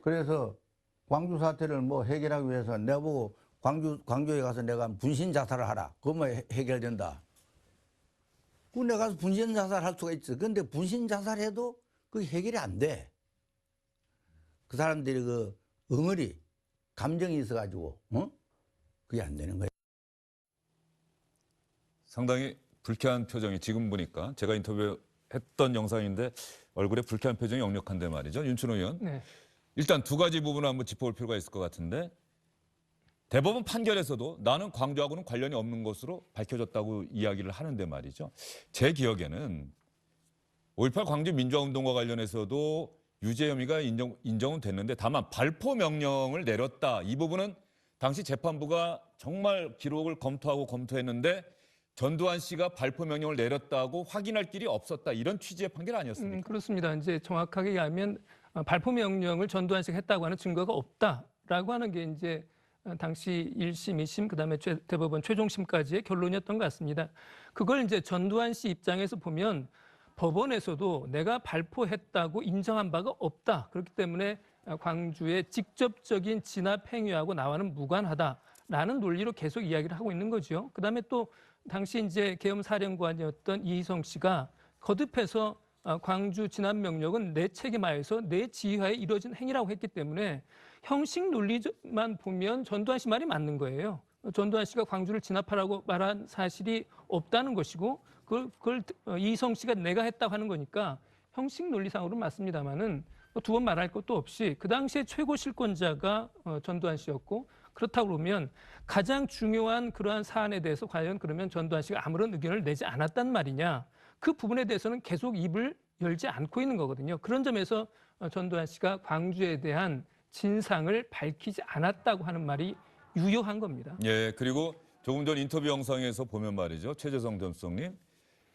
그래서 광주 사태를 해결하기 위해서 내가 보고 광주에 가서 내가 분신 자살을 하라. 그러면 해결된다. 내가 가서 분신 자살할 수가 있어. 그런데 분신 자살해도 그게 해결이 안 돼. 그 사람들이 그 응어리 감정이 있어가지고 그게 안 되는 거예요. 상당히 불쾌한 표정이 지금 보니까 제가 인터뷰했던 영상인데 얼굴에 불쾌한 표정이 역력한데 말이죠. 윤춘호 의원. 네. 일단 두 가지 부분을 한번 짚어볼 필요가 있을 것 같은데 대법원 판결에서도 나는 광주하고는 관련이 없는 것으로 밝혀졌다고 이야기를 하는데 말이죠. 제 기억에는 5.18 광주 민주화운동과 관련해서도 유죄 혐의가 인정은 됐는데 다만 발포 명령을 내렸다. 이 부분은 당시 재판부가 정말 기록을 검토했는데 전두환 씨가 발포 명령을 내렸다고 확인할 길이 없었다. 이런 취지의 판결 아니었습니까? 그렇습니다. 이제 정확하게 얘기하면 발포 명령을 전두환 씨가 했다고 하는 증거가 없다라고 하는 게 이제 당시 1심, 2심, 그다음에 대법원 최종심까지의 결론이었던 것 같습니다. 그걸 이제 전두환 씨 입장에서 보면 법원에서도 내가 발포했다고 인정한 바가 없다. 그렇기 때문에 광주의 직접적인 진압 행위하고 나와는 무관하다라는 논리로 계속 이야기를 하고 있는 거죠. 그다음에 또 당시 이제 계엄사령관이었던 이희성 씨가 거듭해서 광주 진압 명령은 내 책임하에서 내 지휘하에 이루어진 행위라고 했기 때문에 형식 논리만 보면 전두환 씨 말이 맞는 거예요. 전두환 씨가 광주를 진압하라고 말한 사실이 없다는 것이고 그걸 이희성 씨가 내가 했다고 하는 거니까 형식 논리상으로는 맞습니다만은 두 번 말할 것도 없이 그 당시에 최고 실권자가 전두환 씨였고 그렇다고 그러면 가장 중요한 그러한 사안에 대해서 과연 그러면 전두환 씨가 아무런 의견을 내지 않았단 말이냐. 그 부분에 대해서는 계속 입을 열지 않고 있는 거거든요. 그런 점에서 전두환 씨가 광주에 대한 진상을 밝히지 않았다고 하는 말이 유효한 겁니다. 예, 그리고 조금 전 인터뷰 영상에서 보면 말이죠. 최재성 전 수석님,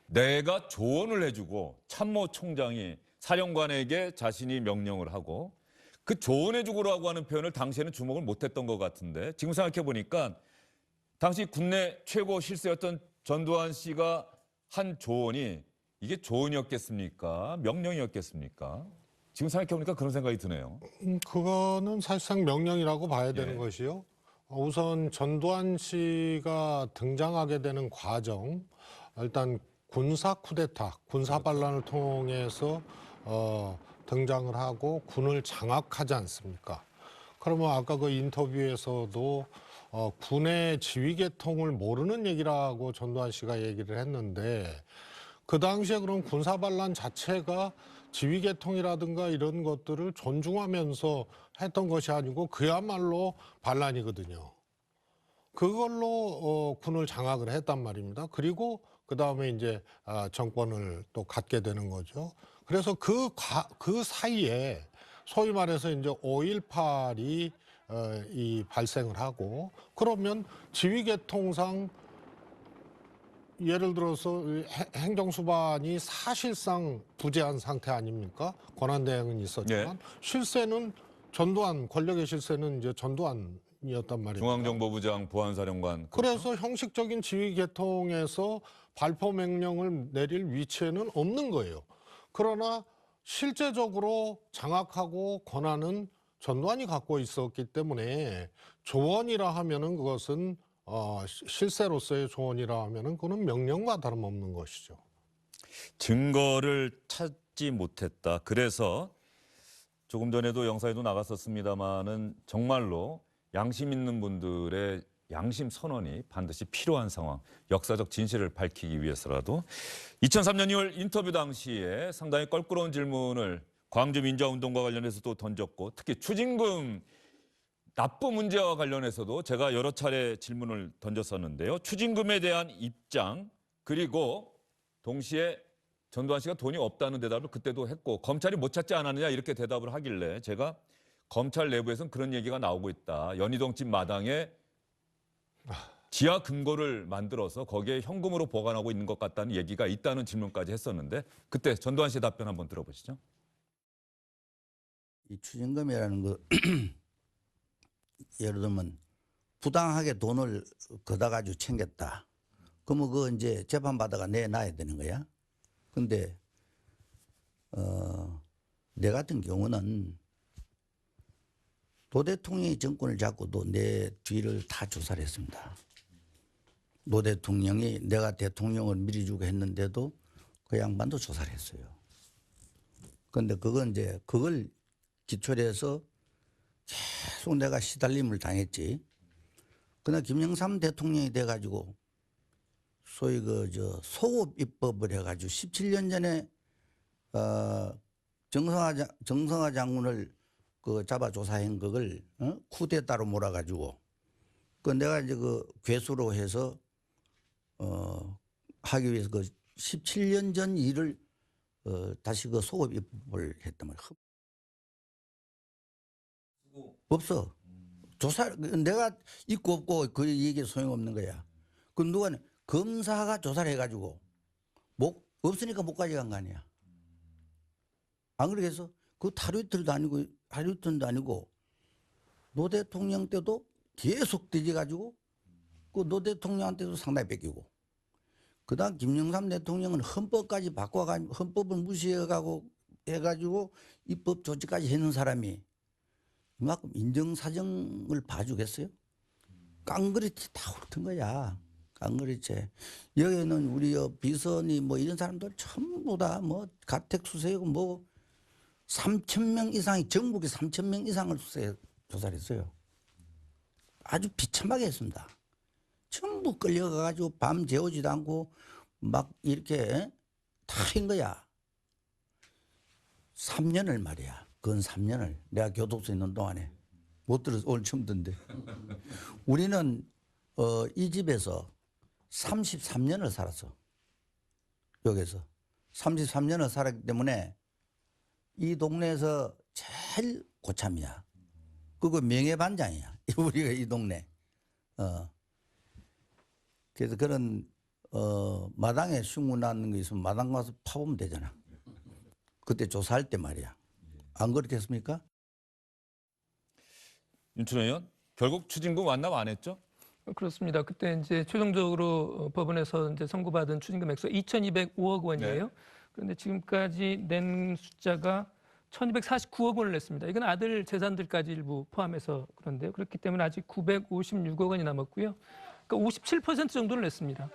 내가 조언을 해주고 참모총장이 사령관에게 자신이 명령을 하고 그 조언해주고라고 하는 표현을 당시에는 주목을 못했던 것 같은데 지금 생각해 보니까 당시 국내 최고 실세였던 전두환 씨가 한 조언이 이게 조언이었겠습니까? 명령이었겠습니까? 지금 생각해 보니까 그런 생각이 드네요. 그거는 사실상 명령이라고 봐야 되는 예. 것이요. 우선 전두환 씨가 등장하게 되는 과정, 일단 군사 쿠데타, 군사 반란을 통해서 등장을 하고 군을 장악하지 않습니까? 그러면 아까 그 인터뷰에서도 군의 지휘 계통을 모르는 얘기라고 전두환 씨가 얘기를 했는데 그 당시에 그럼 군사 반란 자체가 지휘 계통이라든가 이런 것들을 존중하면서 했던 것이 아니고 그야말로 반란이거든요. 그걸로 군을 장악을 했단 말입니다. 그리고 그 다음에 이제 정권을 또 갖게 되는 거죠. 그래서 그 사이에 소위 말해서 이제 5.18이 발생을 하고 그러면 지휘 계통상 예를 들어서 행정수반이 사실상 부재한 상태 아닙니까? 권한대행은 있었지만 실세는 전두환, 권력의 실세는 이제 전두환이었단 말입니다. 중앙정보부장, 보안사령관. 그래서 형식적인 지휘 계통에서 발포 명령을 내릴 위치에는 없는 거예요. 그러나 실제적으로 장악하고 권한은 전두환이 갖고 있었기 때문에 조언이라 하면은 그것은 실세로서의 조언이라 하면은 그거는 명령과 다름없는 것이죠. 증거를 찾지 못했다. 그래서 조금 전에도 영상에도 나갔었습니다마는 정말로 양심 있는 분들의 양심 선언이 반드시 필요한 상황, 역사적 진실을 밝히기 위해서라도 2003년 2월 인터뷰 당시에 상당히 껄끄러운 질문을 광주 민주화운동과 관련해서도 던졌고 특히 추징금 납부 문제와 관련해서도 제가 여러 차례 질문을 던졌었는데요. 추징금에 대한 입장 그리고 동시에 전두환 씨가 돈이 없다는 대답을 그때도 했고 검찰이 못 찾지 않았느냐 이렇게 대답을 하길래 제가 검찰 내부에서는 그런 얘기가 나오고 있다. 연희동 집 마당에 지하 금고를 만들어서 거기에 현금으로 보관하고 있는 것 같다는 얘기가 있다는 질문까지 했었는데 그때 전두환 씨의 답변 한번 들어보시죠. 이 추징금이라는 거 예를 들면 부당하게 돈을 걷어 가지고 챙겼다. 그러면 그거 이제 재판 받아가 내놔야 되는 거야. 근데 내 같은 경우는 노 대통령이 정권을 잡고도 내 뒤를 다 조사를 했습니다. 노 대통령이 내가 대통령을 미리 주고 했는데도 그 양반도 조사를 했어요. 그런데 그건 이제 그걸 기초로 해서 계속 내가 시달림을 당했지. 그러나 김영삼 대통령이 돼가지고 소위 소급 입법을 해가지고 17년 전에 정성화 장군을 잡아 조사한 그걸 쿠데타로 몰아가지고 그 내가 이제 괴수로 해서 하기 위해서 17년 전 일을 다시 소급 입법을 했단 말이야. 없어. 조사 내가 있고 없고 그 얘기 소용없는 거야. 그 누가 검사가 조사를 해가지고 없으니까 못 가져간 거 아니야. 안 그래서 그 하루이틀도 아니고 노 대통령 때도 계속 뒤져가지고 그 노 대통령한테도 상당히 뺏기고 그다음 김영삼 대통령은 헌법까지 바꿔가지고 헌법을 무시해가고 해가지고 입법 조치까지 했는 사람이 이만큼 인정사정을 봐주겠어요? 깡그리치 다 훑은 거야. 깡그리치. 여기는 우리 비선이 뭐 이런 사람들 전부 다 뭐 가택수사하고 뭐 3,000명 이상이 전국에 3,000명 이상을 조사를 했어요. 아주 비참하게 했습니다. 전부 끌려가가지고 밤 재우지도 않고 막 이렇게 다 한 거야. 3년을 말이야. 근 3년을 내가 교도소에 있는 동안에 못 들어서 오늘 처음 듣는데 우리는 이 집에서 33년을 살았어. 여기서 33년을 살았기 때문에 이 동네에서 제일 고참이야. 그거 명예반장이야. 우리가 이 동네. 그래서 그런 마당에 흉문하는 게 있으면 마당 가서 파보면 되잖아. 그때 조사할 때 말이야. 안 그렇겠습니까? 윤춘호 의원, 결국 추징금 완납 안 했죠? 그렇습니다. 그때 이제 최종적으로 법원에서 이제 선고받은 추징금 액수가 2,205억 원이에요. 네. 그런데 지금까지 낸 숫자가 1,249억 원을 냈습니다. 이건 아들 재산들까지 일부 포함해서 그런데요. 그렇기 때문에 아직 956억 원이 남았고요. 그러니까 57% 정도를 냈습니다.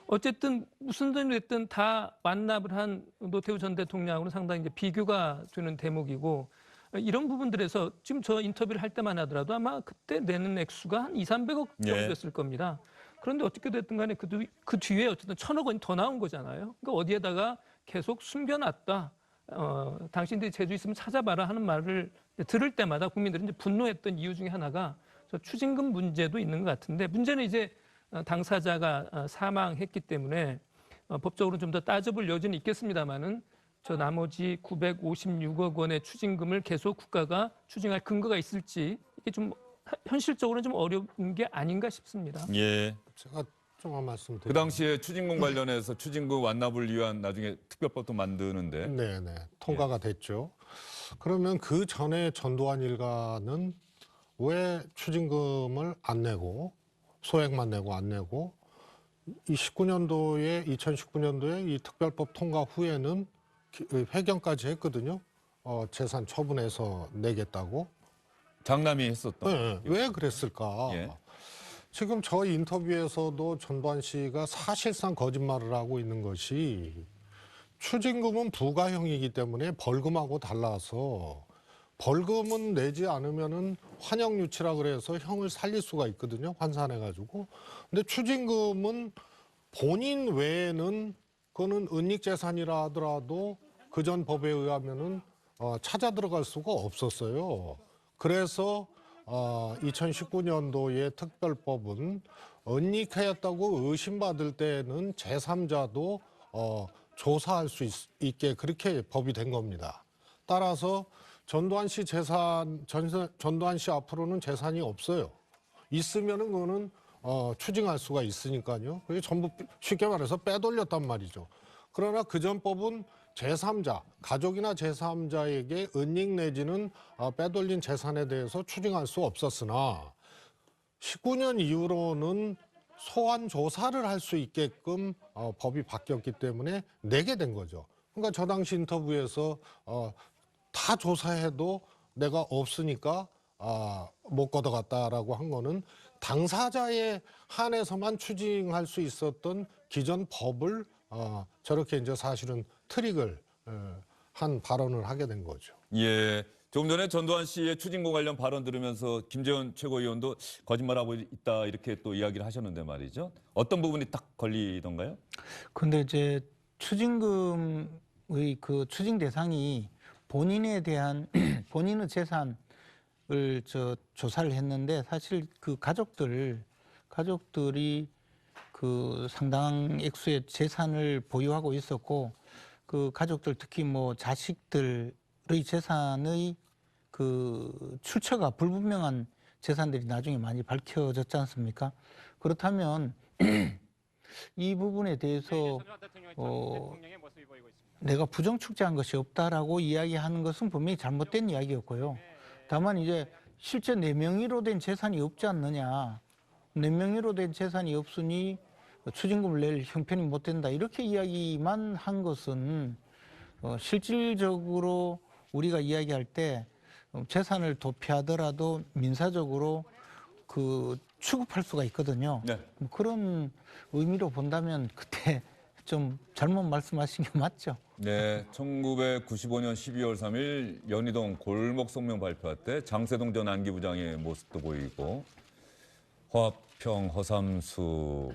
어쨌든 무슨 돈이 됐든 다 완납을 한 노태우 전 대통령하고는 상당히 이제 비교가 되는 대목이고 이런 부분들에서 지금 저 인터뷰를 할 때만 하더라도 아마 그때 내는 액수가 한 200~300억 정도였을 겁니다. 그런데 어떻게 됐든 간에 그 뒤에 어쨌든 1,000억 원이 더 나온 거잖아요. 그러니까 어디에다가 계속 숨겨놨다. 당신들이 재주 있으면 찾아봐라 하는 말을 들을 때마다 국민들은 이제 분노했던 이유 중에 하나가 저 추징금 문제도 있는 것 같은데 문제는 이제 당사자가 사망했기 때문에 법적으로 좀 더 따져볼 여지는 있겠습니다만은 저 나머지 956억 원의 추징금을 계속 국가가 추징할 근거가 있을지 이게 좀 현실적으로는 좀 어려운 게 아닌가 싶습니다. 예. 제가 좀 말씀드릴게요. 그 당시에 추징금 관련해서 추징금 완납을 위한 나중에 특별법도 만드는데. 네네. 통과가 됐죠. 그러면 그 전에 전두환 일가는 왜 추징금을 안 내고 소액만 내고 안 내고 2019년도에 이 특별법 통과 후에는 회견까지 했거든요. 재산 처분해서 내겠다고. 장남이 했었던. 네, 왜 그랬을까? 예. 지금 저 인터뷰에서도 전두환 씨가 사실상 거짓말을 하고 있는 것이 추징금은 부가형이기 때문에 벌금하고 달라서 벌금은 내지 않으면은 환영유치라 그래서 형을 살릴 수가 있거든요. 환산해가지고. 근데 추징금은 본인 외에는 그거는 은닉재산이라 하더라도 그전 법에 의하면은 찾아 들어갈 수가 없었어요. 그래서 2019년도의 특별법은 은닉하였다고 의심받을 때는 제3자도 조사할 수 있게 그렇게 법이 된 겁니다. 따라서 전두환 씨 전두환 씨 앞으로는 재산이 없어요. 있으면은 그거는 추징할 수가 있으니까요. 그게 전부 쉽게 말해서 빼돌렸단 말이죠. 그러나 그 전법은 제3자, 가족이나 제3자에게 은닉 내지는 빼돌린 재산에 대해서 추징할 수 없었으나 19년 이후로는 소환 조사를 할 수 있게끔 법이 바뀌었기 때문에 내게 된 거죠. 그러니까 저 당시 인터뷰에서 다 조사해도 내가 없으니까 못 걷어갔다라고 한 거는 당사자에 한해서만 추징할 수 있었던 기존 법을 저렇게 이제 사실은 트릭을 한 발언을 하게 된 거죠. 예. 조금 전에 전두환 씨의 추징고 관련 발언 들으면서 김재원 최고위원도 거짓말하고 있다 이렇게 또 이야기를 하셨는데 말이죠. 어떤 부분이 딱 걸리던가요? 근데 이제 추징금의 그 추징 대상이 본인에 대한 본인의 재산을 조사를 했는데 사실 그 가족들이 그 상당한 액수의 재산을 보유하고 있었고 그 가족들 특히 뭐 자식들의 재산의 그 출처가 불분명한 재산들이 나중에 많이 밝혀졌지 않습니까? 그렇다면 이 부분에 대해서 내가 부정 축제한 것이 없다라고 이야기하는 것은 분명히 잘못된 이야기였고요. 다만 이제 실제 내 명의로 된 재산이 없지 않느냐, 내 명의로 된 재산이 없으니 추징금을 낼 형편이 못 된다 이렇게 이야기만 한 것은 실질적으로 우리가 이야기할 때 재산을 도피하더라도 민사적으로 그 취급할 수가 있거든요. 네. 그런 의미로 본다면 그때 좀 잘못 말씀하신 게 맞죠. 네, 1995년 12월 3일 연희동 골목 성명 발표할 때 장세동 전 안기부장의 모습도 보이고 화평 허삼수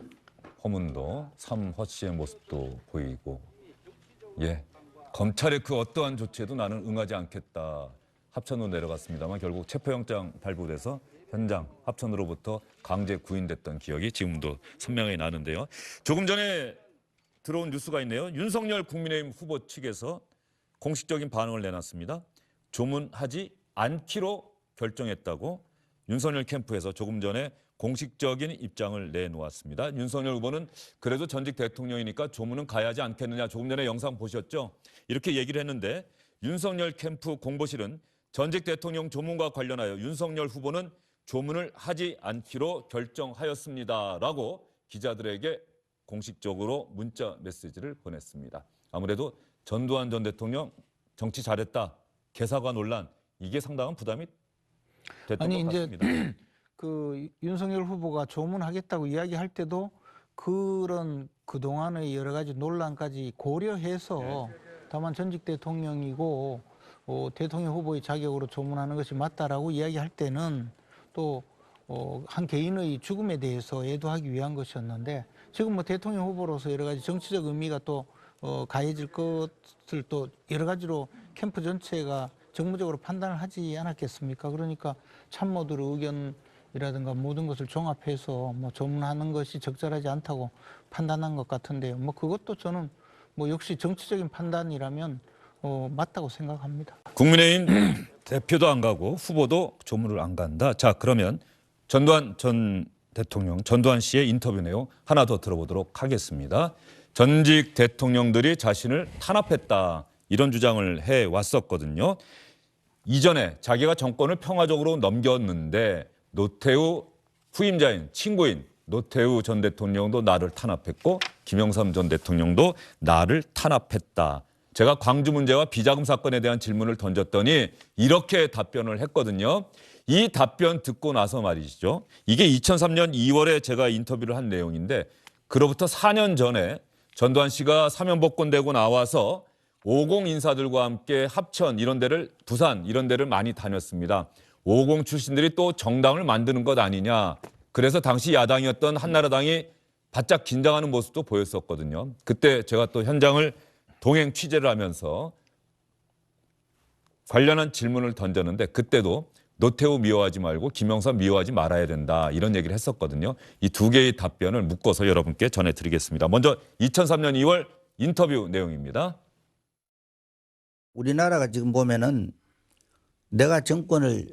허문도 삼허 씨의 모습도 보이고 예, 검찰의 그 어떠한 조치에도 나는 응하지 않겠다. 합천으로 내려갔습니다만 결국 체포영장 발부돼서 현장 합천으로부터 강제 구인됐던 기억이 지금도 선명하게 나는데요. 조금 전에 들어온 뉴스가 있네요. 윤석열 국민의힘 후보 측에서 공식적인 반응을 내놨습니다. 조문하지 않기로 결정했다고 윤석열 캠프에서 조금 전에 공식적인 입장을 내놓았습니다. 윤석열 후보는 그래도 전직 대통령이니까 조문은 가야 하지 않겠느냐. 조금 전에 영상 보셨죠? 이렇게 얘기를 했는데 윤석열 캠프 공보실은 전직 대통령 조문과 관련하여 윤석열 후보는 조문을 하지 않기로 결정하였습니다라고 기자들에게 공식적으로 문자 메시지를 보냈습니다. 아무래도 전두환 전 대통령 정치 잘했다, 개사과 논란 이게 상당한 부담이 됐던 것 같습니다. 이제 그 윤석열 후보가 조문하겠다고 이야기할 때도 그런 그동안의 여러 가지 논란까지 고려해서 다만 전직 대통령이고 대통령 후보의 자격으로 조문하는 것이 맞다라고 이야기할 때는 또 한 개인의 죽음에 대해서 애도하기 위한 것이었는데 지금 뭐 대통령 후보로서 여러 가지 정치적 의미가 또 가해질 것을 또 여러 가지로 캠프 전체가 정무적으로 판단을 하지 않았겠습니까? 그러니까 참모들의 의견이라든가 모든 것을 종합해서 뭐 조문하는 것이 적절하지 않다고 판단한 것 같은데요. 뭐 그것도 저는 뭐 역시 정치적인 판단이라면 맞다고 생각합니다. 국민의힘 대표도 안 가고 후보도 조문을 안 간다. 자, 그러면 전두환 전 대통령, 전두환 씨의 인터뷰 내용 하나 더 들어보도록 하겠습니다. 전직 대통령들이 자신을 탄압했다. 이런 주장을 해왔었거든요. 이전에 자기가 정권을 평화적으로 넘겼는데 노태우 후임자인 친구인 노태우 전 대통령도 나를 탄압했고 김영삼 전 대통령도 나를 탄압했다. 제가 광주 문제와 비자금 사건에 대한 질문을 던졌더니 이렇게 답변을 했거든요. 이 답변 듣고 나서 말이죠. 이게 2003년 2월에 제가 인터뷰를 한 내용인데 그로부터 4년 전에 전두환 씨가 사면복권되고 나와서 50 인사들과 함께 합천 이런 데를 부산 이런 데를 많이 다녔습니다. 50 출신들이 또 정당을 만드는 것 아니냐. 그래서 당시 야당이었던 한나라당이 바짝 긴장하는 모습도 보였었거든요. 그때 제가 또 현장을 동행 취재를 하면서 관련한 질문을 던졌는데 그때도 노태우 미워하지 말고 김영삼 미워하지 말아야 된다 이런 얘기를 했었거든요. 이 두 개의 답변을 묶어서 여러분께 전해드리겠습니다. 먼저 2003년 2월 인터뷰 내용입니다. 우리나라가 지금 보면은 내가 정권을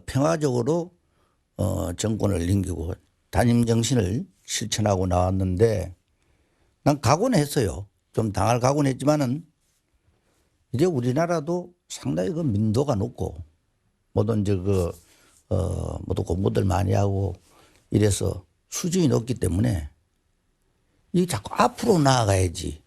평화적으로 정권을 넘기고 단임 정신을 실천하고 나왔는데 난 각오는 했어요. 좀 당할 각오는 했지만은 이제 우리나라도 상당히 그 민도가 높고 모든 이제 모두 공부들 많이 하고 이래서 수준이 높기 때문에 이 자꾸 앞으로 나아가야지.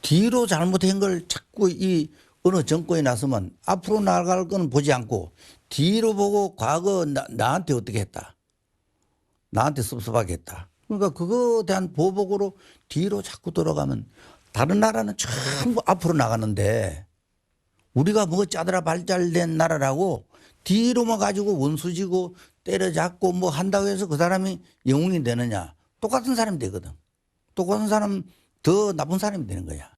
뒤로 잘못한 걸 자꾸 이 어느 정권이 나서면 앞으로 나아갈 건 보지 않고 뒤로 보고 과거 나한테 어떻게 했다. 나한테 섭섭하게 했다. 그러니까 그거에 대한 보복으로 뒤로 자꾸 돌아가면 다른 나라는 전부 앞으로 나가는데 우리가 뭐 짜들아 발달된 나라라고 뒤로만 가지고 원수지고 때려잡고 뭐 한다고 해서 그 사람이 영웅이 되느냐. 똑같은 사람이 되거든. 똑같은 사람 더 나쁜 사람이 되는 거야.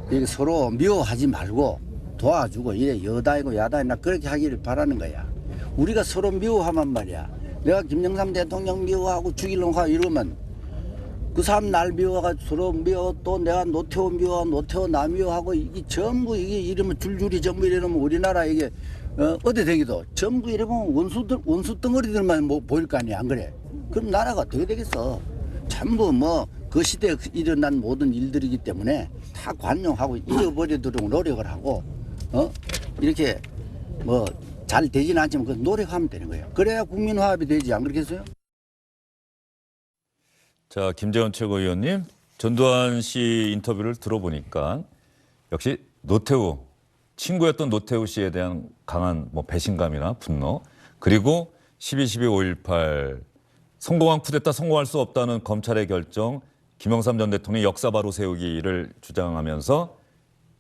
이게 서로 미워하지 말고 도와주고 이래 여당이고 야당이나 그렇게 하기를 바라는 거야. 우리가 서로 미워하면 말이야. 내가 김영삼 대통령 미워하고 죽이려고 하고 이러면 그 사람 날 미워하고 서로 미워 또 내가 노태우 미워하고 노태우 나 미워하고 이게 전부 이게 이러면 줄줄이 전부 이러면 우리나라 이게 어디 되기도 전부 이러면 원수 덩어리들만 뭐 보일 거 아니야. 안 그래? 그럼 나라가 어떻게 되겠어? 전부 뭐 그 시대에 일어난 모든 일들이기 때문에 다 관용하고 잃어버리도록 노력을 하고 이렇게 뭐 잘 되지는 않지만 그 노력하면 되는 거예요. 그래야 국민 화합이 되지 안 그렇겠어요? 자, 김재원 최고위원님, 전두환 씨 인터뷰를 들어보니까 역시 노태우, 친구였던 노태우 씨에 대한 강한 뭐 배신감이나 분노, 그리고 12.12.5.18 성공한 쿠데타 성공할 수 없다는 검찰의 결정, 김영삼 전 대통령이 역사 바로 세우기를 주장하면서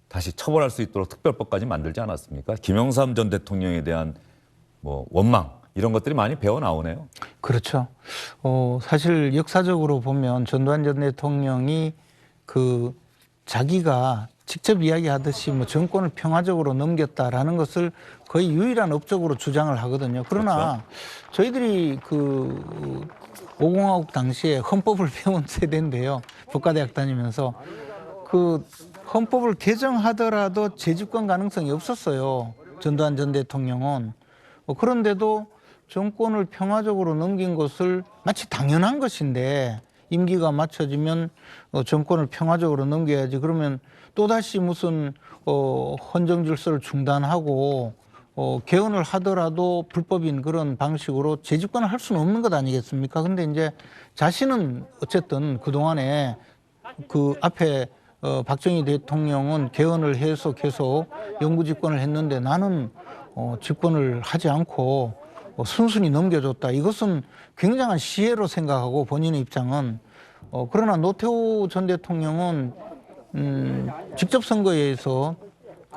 다시 처벌할 수 있도록 특별법까지 만들지 않았습니까? 김영삼 전 대통령에 대한 뭐 원망 이런 것들이 많이 배어 나오네요. 그렇죠. 사실 역사적으로 보면 전두환 전 대통령이 자기가 직접 이야기하듯이 뭐 정권을 평화적으로 넘겼다라는 것을 거의 유일한 업적으로 주장을 하거든요. 그러나 그렇죠. 저희들이 5공화국 당시에 헌법을 배운 세대인데요. 법과대학 다니면서 헌법을 개정하더라도 재집권 가능성이 없었어요. 전두환 전 대통령은. 그런데도 정권을 평화적으로 넘긴 것을 마치 당연한 것인데 임기가 맞춰지면 정권을 평화적으로 넘겨야지. 그러면 또다시 무슨 헌정 질서를 중단하고 개헌을 하더라도 불법인 그런 방식으로 재집권을 할 수는 없는 것 아니겠습니까? 근데 이제 자신은 어쨌든 그동안에 앞에 박정희 대통령은 개헌을 해서 계속 영구 집권을 했는데 나는 집권을 하지 않고 순순히 넘겨줬다. 이것은 굉장한 시혜로 생각하고 본인의 입장은 그러나 노태우 전 대통령은 직접 선거에 의해서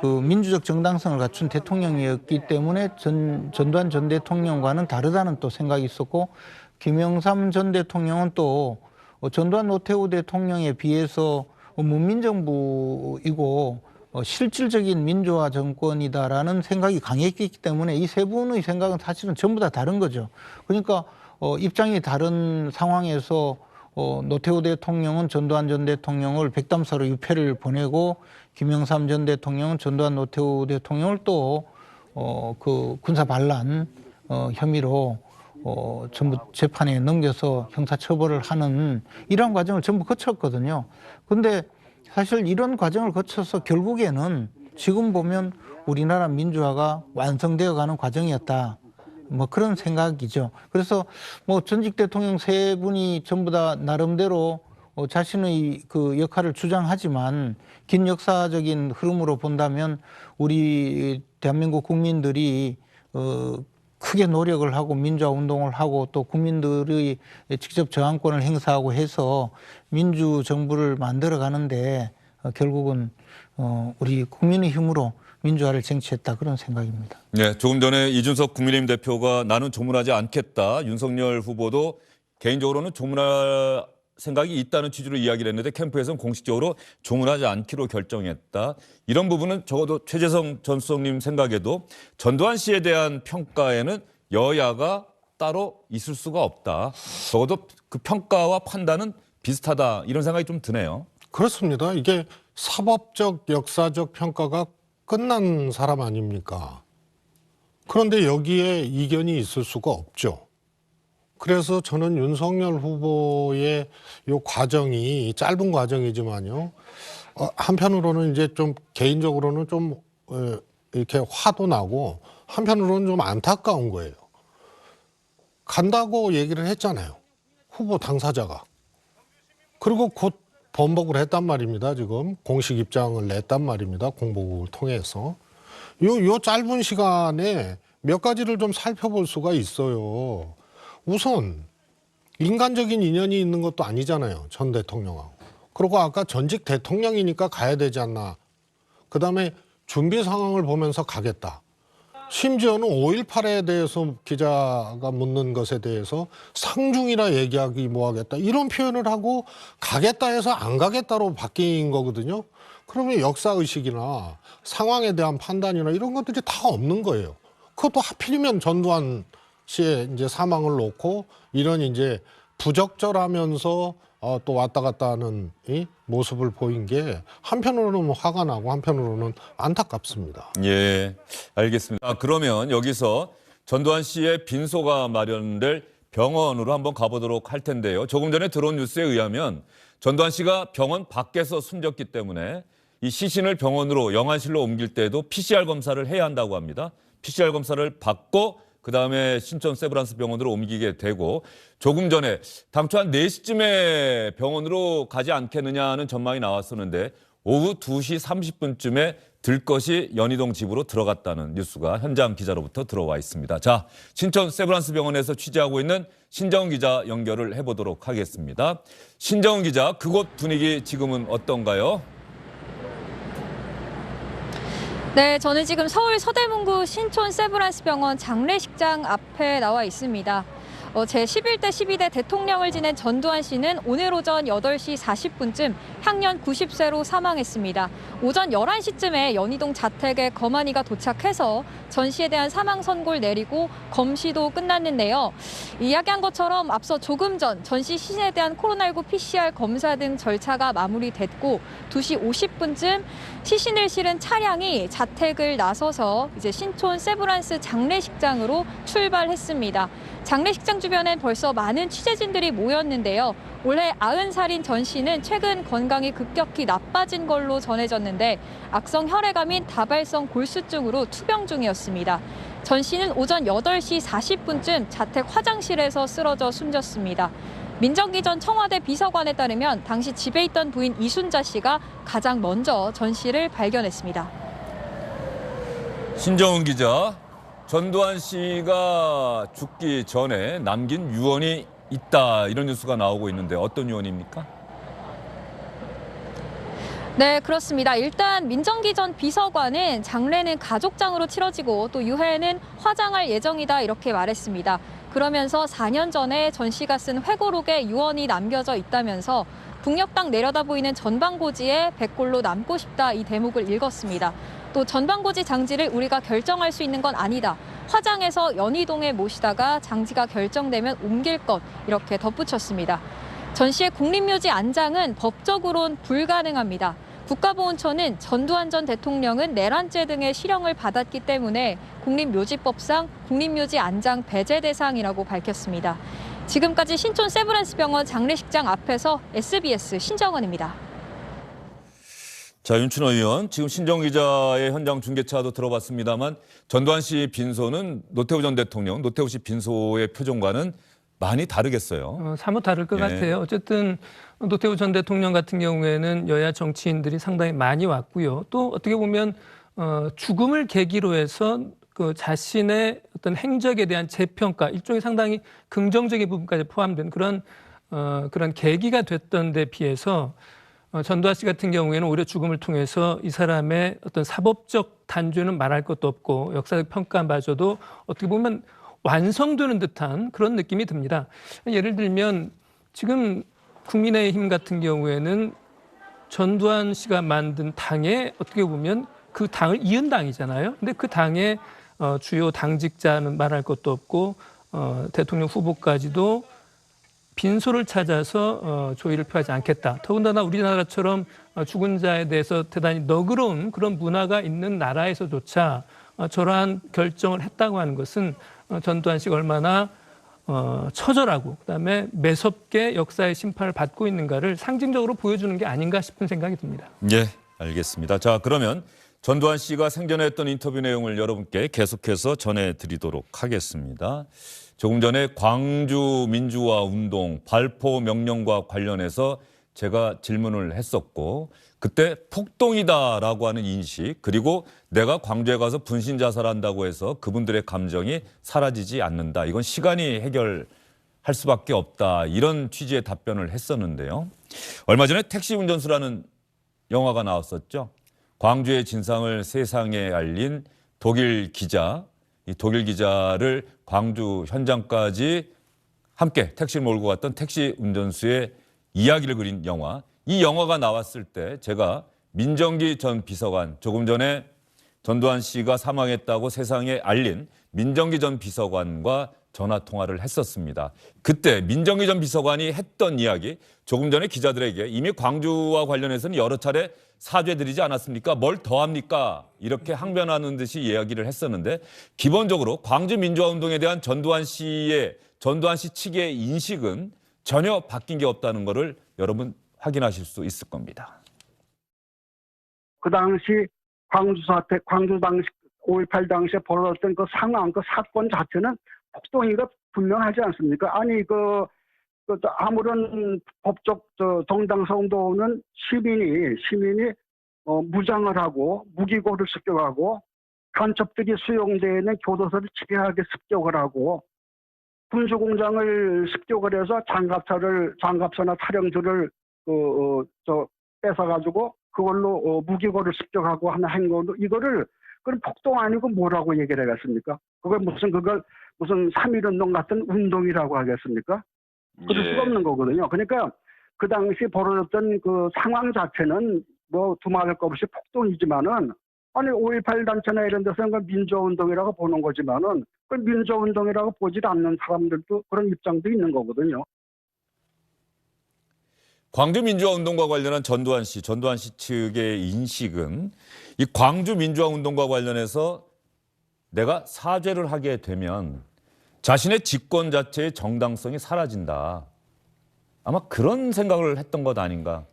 민주적 정당성을 갖춘 대통령이었기 때문에 전두환 전 대통령과는 다르다는 또 생각이 있었고 김영삼 전 대통령은 또 전두환 노태우 대통령에 비해서 문민정부이고 실질적인 민주화 정권이다라는 생각이 강했기 때문에 이 세 분의 생각은 사실은 전부 다 다른 거죠. 그러니까 입장이 다른 상황에서 노태우 대통령은 전두환 전 대통령을 백담사로 유패를 보내고 김영삼 전 대통령은 전두환 노태우 대통령을 또 군사 반란 혐의로 전부 재판에 넘겨서 형사처벌을 하는 이러한 과정을 전부 거쳤거든요. 근데 사실 이런 과정을 거쳐서 결국에는 지금 보면 우리나라 민주화가 완성되어 가는 과정이었다. 뭐 그런 생각이죠. 그래서 뭐 전직 대통령 세 분이 전부 다 나름대로 자신의 역할을 주장하지만 긴 역사적인 흐름으로 본다면 우리 대한민국 국민들이 크게 노력을 하고 민주화 운동을 하고 또 국민들의 직접 저항권을 행사하고 해서 민주정부를 만들어 가는데 결국은 우리 국민의 힘으로 민주화를 쟁취했다 그런 생각입니다. 네, 조금 전에 이준석 국민의힘 대표가 나는 조문하지 않겠다. 윤석열 후보도 개인적으로는 조문할 생각이 있다는 취지로 이야기를 했는데 캠프에서는 공식적으로 조문하지 않기로 결정했다. 이런 부분은 적어도 최재성 전 수석님 생각에도 전두환 씨에 대한 평가에는 여야가 따로 있을 수가 없다. 적어도 그 평가와 판단은 비슷하다. 이런 생각이 좀 드네요. 그렇습니다. 이게 사법적 역사적 평가가 끝난 사람 아닙니까? 그런데 여기에 이견이 있을 수가 없죠. 그래서 저는 윤석열 후보의 이 과정이 짧은 과정이지만요. 한편으로는 이제 좀 개인적으로는 좀 이렇게 화도 나고 한편으로는 좀 안타까운 거예요. 간다고 얘기를 했잖아요. 후보 당사자가. 그리고 곧 번복을 했단 말입니다. 지금 공식 입장을 냈단 말입니다. 공보국을 통해서. 요 짧은 시간에 몇 가지를 좀 살펴볼 수가 있어요. 우선 인간적인 인연이 있는 것도 아니잖아요. 전 대통령하고. 그리고 아까 전직 대통령이니까 가야 되지 않나. 그다음에 준비 상황을 보면서 가겠다. 심지어는 5.18에 대해서 기자가 묻는 것에 대해서 상중이라 얘기하기 뭐하겠다. 이런 표현을 하고 가겠다 해서 안 가겠다로 바뀐 거거든요. 그러면 역사의식이나 상황에 대한 판단이나 이런 것들이 다 없는 거예요. 그것도 하필이면 전두환 씨의 이제 사망을 놓고 이런 이제 부적절하면서 또 왔다 갔다 하는 이 모습을 보인 게 한편으로는 화가 나고 한편으로는 안타깝습니다. 예, 알겠습니다. 그러면 여기서 전두환 씨의 빈소가 마련될 병원으로 한번 가보도록 할 텐데요. 조금 전에 들어온 뉴스에 의하면 전두환 씨가 병원 밖에서 숨졌기 때문에 이 시신을 병원으로 영안실로 옮길 때도 PCR 검사를 해야 한다고 합니다. PCR 검사를 받고 그다음에 신촌 세브란스 병원으로 옮기게 되고 조금 전에 당초 한 4시쯤에 병원으로 가지 않겠느냐는 전망이 나왔었는데 오후 2시 30분쯤에 들 것이 연희동 집으로 들어갔다는 뉴스가 현장 기자로부터 들어와 있습니다. 자, 신촌 세브란스 병원에서 취재하고 있는 신정훈 기자 연결을 해보도록 하겠습니다. 신정훈 기자, 그곳 분위기 지금은 어떤가요? 네, 저는 지금 서울 서대문구 신촌 세브란스 병원 장례식장 앞에 나와 있습니다. 제11대 12대 대통령을 지낸 전두환 씨는 오늘 오전 8시 40분쯤 향년 90세로 사망했습니다. 오전 11시쯤에 연희동 자택에 검안이가 도착해서 전 씨에 대한 사망 선고를 내리고 검시도 끝났는데요. 이야기한 것처럼 앞서 조금 전 전 씨 시신에 대한 코로나19 PCR 검사 등 절차가 마무리됐고 2시 50분쯤 시신을 실은 차량이 자택을 나서서 이제 신촌 세브란스 장례식장으로 출발했습니다. 장례식장 주변엔 벌써 많은 취재진들이 모였는데요. 올해 90살인 전 씨는 최근 건강이 급격히 나빠진 걸로 전해졌는데 악성 혈액암인 다발성 골수증으로 투병 중이었습니다. 전 씨는 오전 8시 40분쯤 자택 화장실에서 쓰러져 숨졌습니다. 민정기 전 청와대 비서관에 따르면 당시 집에 있던 부인 이순자 씨가 가장 먼저 전 씨를 발견했습니다. 신정훈 기자, 전두환 씨가 죽기 전에 남긴 유언이 있다 이런 뉴스가 나오고 있는데 어떤 유언입니까? 네, 그렇습니다. 일단 민정기 전 비서관은 장례는 가족장으로 치러지고 또 유해는 화장할 예정이다 이렇게 말했습니다. 그러면서 4년 전에 전 씨가 쓴 회고록에 유언이 남겨져 있다면서 북녘땅 내려다 보이는 전방고지에 백골로 남고 싶다 이 대목을 읽었습니다. 또 전방고지 장지를 우리가 결정할 수 있는 건 아니다. 화장해서 연희동에 모시다가 장지가 결정되면 옮길 것 이렇게 덧붙였습니다. 전 씨의 국립묘지 안장은 법적으론 불가능합니다. 국가보훈처는 전두환 전 대통령은 내란죄 등의 실형을 받았기 때문에 국립묘지법상 국립묘지 안장 배제 대상이라고 밝혔습니다. 지금까지 신촌 세브란스 병원 장례식장 앞에서 SBS 신정은입니다. 자, 윤춘호 의원, 지금 신정 기자의 현장 중계차도 들어봤습니다만 전두환 씨 빈소는 노태우 전 대통령, 노태우 씨 빈소의 표정과는 많이 다르겠어요. 사뭇 다를 것 같아요. 어쨌든 노태우 전 대통령 같은 경우에는 여야 정치인들이 상당히 많이 왔고요. 또 어떻게 보면 죽음을 계기로 해서 그 자신의 어떤 행적에 대한 재평가, 일종의 상당히 긍정적인 부분까지 포함된 그런 계기가 됐던 데 비해서 전두환 씨 같은 경우에는 오히려 죽음을 통해서 이 사람의 어떤 사법적 단죄는 말할 것도 없고 역사적 평가마저도 어떻게 보면 완성되는 듯한 그런 느낌이 듭니다. 예를 들면 지금 국민의힘 같은 경우에는 전두환 씨가 만든 당에 어떻게 보면 그 당을 이은 당이잖아요. 근데 그 당의 주요 당직자는 말할 것도 없고 대통령 후보까지도 빈소를 찾아서 조의를 표하지 않겠다. 더군다나 우리나라처럼 죽은 자에 대해서 대단히 너그러운 그런 문화가 있는 나라에서조차 저러한 결정을 했다고 하는 것은 전두환 씨가 얼마나 처절하고 그다음에 매섭게 역사의 심판을 받고 있는가를 상징적으로 보여주는 게 아닌가 싶은 생각이 듭니다. 예, 알겠습니다. 자, 그러면 전두환 씨가 생전에 했던 인터뷰 내용을 여러분께 계속해서 전해드리도록 하겠습니다. 조금 전에 광주 민주화 운동 발포 명령과 관련해서 제가 질문을 했었고 그때 폭동이다라고 하는 인식 그리고 내가 광주에 가서 분신 자살한다고 해서 그분들의 감정이 사라지지 않는다. 이건 시간이 해결할 수밖에 없다. 이런 취지의 답변을 했었는데요. 얼마 전에 택시 운전수라는 영화가 나왔었죠. 광주의 진상을 세상에 알린 독일 기자, 이 독일 기자를 광주 현장까지 함께 택시를 몰고 갔던 택시 운전수의 이야기를 그린 영화. 이 영화가 나왔을 때 제가 민정기 전 비서관, 조금 전에 전두환 씨가 사망했다고 세상에 알린 민정기 전 비서관과 전화 통화를 했었습니다. 그때 민정기 전 비서관이 했던 이야기, 조금 전에 기자들에게 이미 광주와 관련해서는 여러 차례 사죄드리지 않았습니까? 뭘 더 합니까? 이렇게 항변하는 듯이 이야기를 했었는데 기본적으로 광주 민주화운동에 대한 전두환 씨 측의 인식은 전혀 바뀐 게 없다는 것을 여러분 확인하실 수 있을 겁니다. 그 당시 광주 사태, 광주 당시 5.18 당시에 벌어졌던 그 상황, 그 사건 자체는 폭동이가 분명하지 않습니까? 아니 아무런 법적 정당성도 없는 시민이 무장을 하고 무기고를 습격하고 간첩들이 수용되어 있는 교도소를 집요하게 습격을 하고 군수공장을 습격을 해서 장갑차나 차량들을 뺏어가지고 그걸로 무기고를 습격하고 하는 행동도 이거를 그럼 폭동 아니고 뭐라고 얘기를 하겠습니까? 그걸 무슨 3.1운동 같은 운동이라고 하겠습니까? 그럴 수가 없는 거거든요. 그러니까 그 당시 벌어졌던 그 상황 자체는 뭐 두말할 것 없이 폭동이지만은 아니 5.18 단체나 이런 데서는 그 민주화운동이라고 보는 거지만은 그 민주화운동이라고 보지 않는 사람들도 그런 입장도 있는 거거든요. 광주 민주화 운동과 관련한 전두환 씨 측의 인식은 이 광주 민주화 운동과 관련해서 내가 사죄를 하게 되면 자신의 집권 자체의 정당성이 사라진다. 아마 그런 생각을 했던 것 아닌가.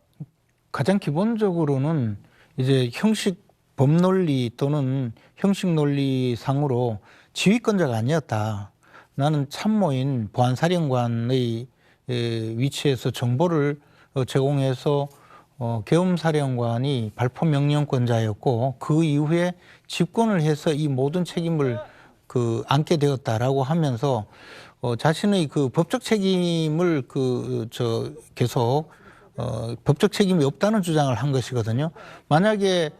가장 기본적으로는 이제 형식 법논리 또는 형식 논리상으로 지휘권자가 아니었다. 나는 참모인 보안사령관의 위치에서 정보를 제공해서 계엄사령관이 발포 명령권자였고 그 이후에 집권을 해서 이 모든 책임을 안게 되었다라고 하면서 자신의 그 법적 책임을 계속 법적 책임이 없다는 주장을 한 것이거든요. 만약에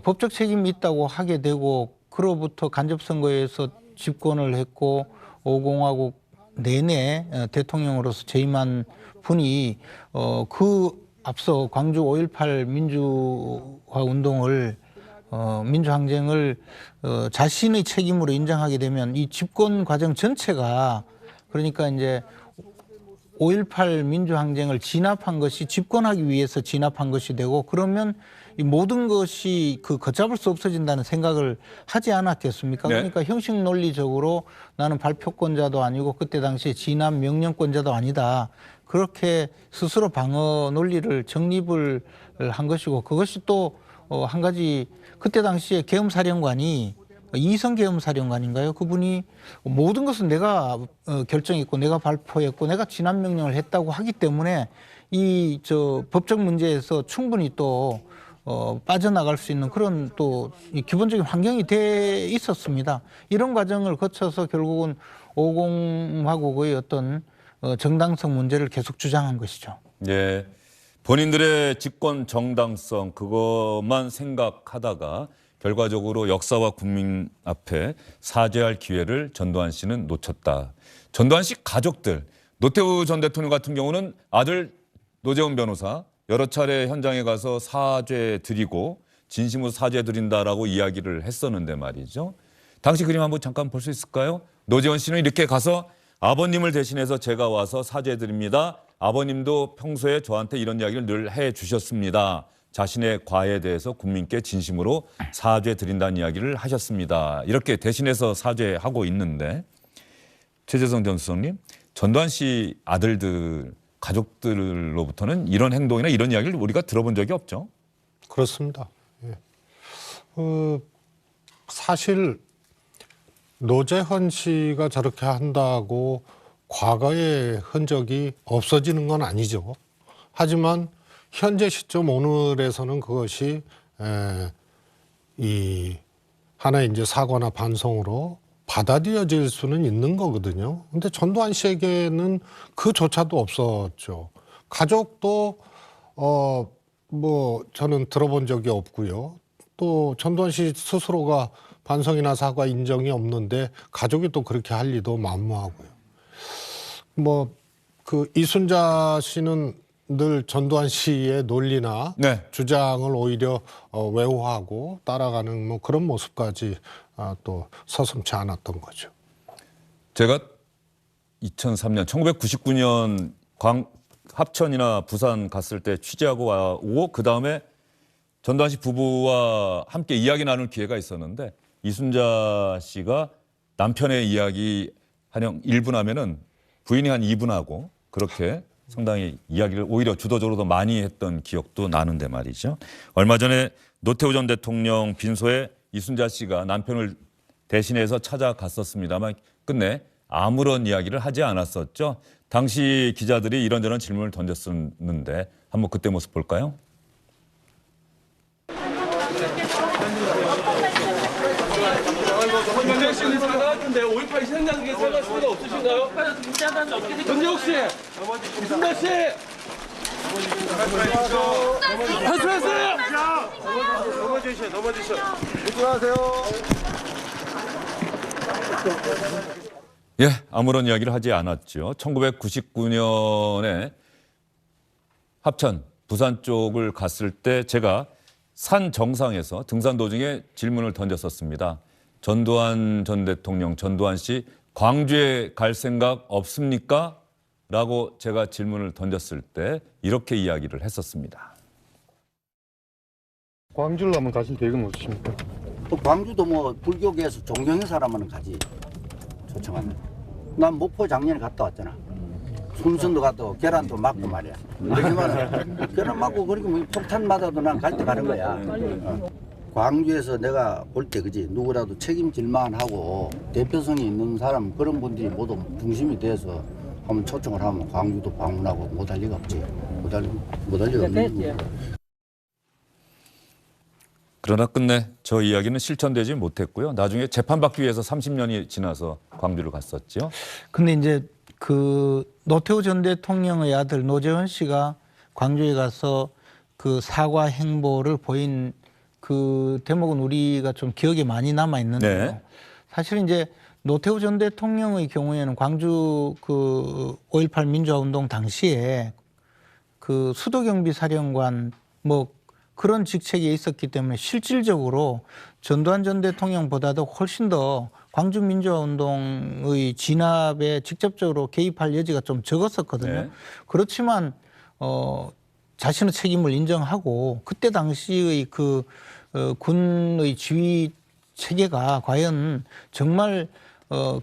법적 책임이 있다고 하게 되고 그로부터 간접선거에서 집권을 했고 5공화국 내내 대통령으로서 재임한 분이 그 앞서 광주 5.18 민주화 운동을 민주항쟁을 자신의 책임으로 인정하게 되면 이 집권 과정 전체가 그러니까 이제 5.18 민주항쟁을 진압한 것이 집권하기 위해서 진압한 것이 되고 그러면 이 모든 것이 걷잡을 수 없어진다는 생각을 하지 않았겠습니까? 네. 그러니까 형식 논리적으로 나는 발표권자도 아니고 그때 당시에 진압 명령권자도 아니다. 그렇게 스스로 방어 논리를 정립을 한 것이고 그것이 또 한 가지 그때 당시에 계엄사령관이 이성 계엄사령관인가요? 그분이 모든 것은 내가 결정했고 내가 발표했고 내가 진압 명령을 했다고 하기 때문에 이 법적 문제에서 충분히 또 빠져나갈 수 있는 그런 또 기본적인 환경이 돼 있었습니다. 이런 과정을 거쳐서 결국은 5공화국의 어떤 정당성 문제를 계속 주장한 것이죠. 예, 본인들의 집권 정당성 그것만 생각하다가 결과적으로 역사와 국민 앞에 사죄할 기회를 전두환 씨는 놓쳤다. 전두환 씨 가족들, 노태우 전 대통령 같은 경우는 아들 노재훈 변호사 여러 차례 현장에 가서 사죄드리고 진심으로 사죄드린다라고 이야기를 했었는데 말이죠. 당시 그림 한번 잠깐 볼 수 있을까요? 노재훈 씨는 이렇게 가서 아버님을 대신해서 제가 와서 사죄드립니다. 아버님도 평소에 저한테 이런 이야기를 늘 해주셨습니다. 자신의 과에 대해서 국민께 진심으로 사죄드린다는 이야기를 하셨습니다. 이렇게 대신해서 사죄하고 있는데 최재성 전 수석님, 전두환 씨 아들들 가족들로부터는 이런 행동이나 이런 이야기를 우리가 들어본 적이 없죠. 그렇습니다. 예. 사실 노재헌 씨가 저렇게 한다고 과거의 흔적이 없어지는 건 아니죠. 하지만 현재 시점 오늘에서는 그것이 이 하나의 이제 사과나 반성으로 받아들여질 수는 있는 거거든요. 근데 전두환 씨에게는 그조차도 없었죠. 가족도 뭐 저는 들어본 적이 없고요. 또 전두환 씨 스스로가 반성이나 사과 인정이 없는데 가족이 또 그렇게 할 리도 만무하고요. 뭐 그 이순자 씨는 늘 전두환 씨의 논리나 네. 주장을 오히려 외호하고 따라가는 뭐 그런 모습까지 또 서슴지 않았던 거죠. 제가 2003년, 1999년 합천이나 부산 갔을 때 취재하고 오고 그 다음에 전두환 씨 부부와 함께 이야기 나눌 기회가 있었는데 이순자 씨가 남편의 이야기 한 1분 하면은 부인이 한 2분 하고 그렇게 상당히 이야기를 오히려 주도적으로 더 많이 했던 기억도 나는데 말이죠. 얼마 전에 노태우 전 대통령 빈소에 이순자 씨가 남편을 대신해서 찾아갔었습니다만 끝내 아무런 이야기를 하지 않았었죠. 당시 기자들이 이런저런 질문을 던졌었는데 한번 그때 모습 볼까요? 전재욱 씨 리스트 나왔는데 5.18 희생자들에게 생각할 수가 없으신가요? 전재욱 씨! 이순자 씨! 탈출했어요! 넘어지셔. 일어나세요. 예, 아무런 이야기를 하지 않았죠. 1999년에 합천, 부산 쪽을 갔을 때 제가 산 정상에서 등산 도중에 질문을 던졌었습니다. 전두환 전 대통령, 전두환 씨 광주에 갈 생각 없습니까? 라고 제가 질문을 던졌을 때 이렇게 이야기를 했었습니다. 광주를 한번 가실 계획은 없으십니까? 또 광주도 뭐 불교계에서 존경의 사람은 가지 초청하면. 난 목포 작년에 갔다 왔잖아. 순천도 갔다 오고 계란도 맞고 말이야. 이렇게만 계란 맞고 그리고 뭐 폭탄 맞아도 난 갈 때 가는 거야. 광주에서 내가 볼 때 그지 누구라도 책임질만 하고 대표성이 있는 사람 그런 분들이 모두 중심이 돼서 한번 초청을 하면 광주도 방문하고 못할 리가 없지. 못할 리가 없는 거지. 그러나 끝내 저 이야기는 실천되지 못했고요. 나중에 재판받기 위해서 30년이 지나서 광주를 갔었죠. 근데 이제 그 노태우 전 대통령의 아들 노재헌 씨가 광주에 가서 그 사과 행보를 보인 그 대목은 우리가 좀 기억에 많이 남아 있는데요. 네. 사실 이제 노태우 전 대통령의 경우에는 광주 그 5.18 민주화 운동 당시에 그 수도경비사령관 뭐 그런 직책에 있었기 때문에 실질적으로 전두환 전 대통령보다도 훨씬 더 광주 민주화 운동의 진압에 직접적으로 개입할 여지가 좀 적었었거든요. 네. 그렇지만 자신의 책임을 인정하고 그때 당시의 그 군의 지휘 체계가 과연 정말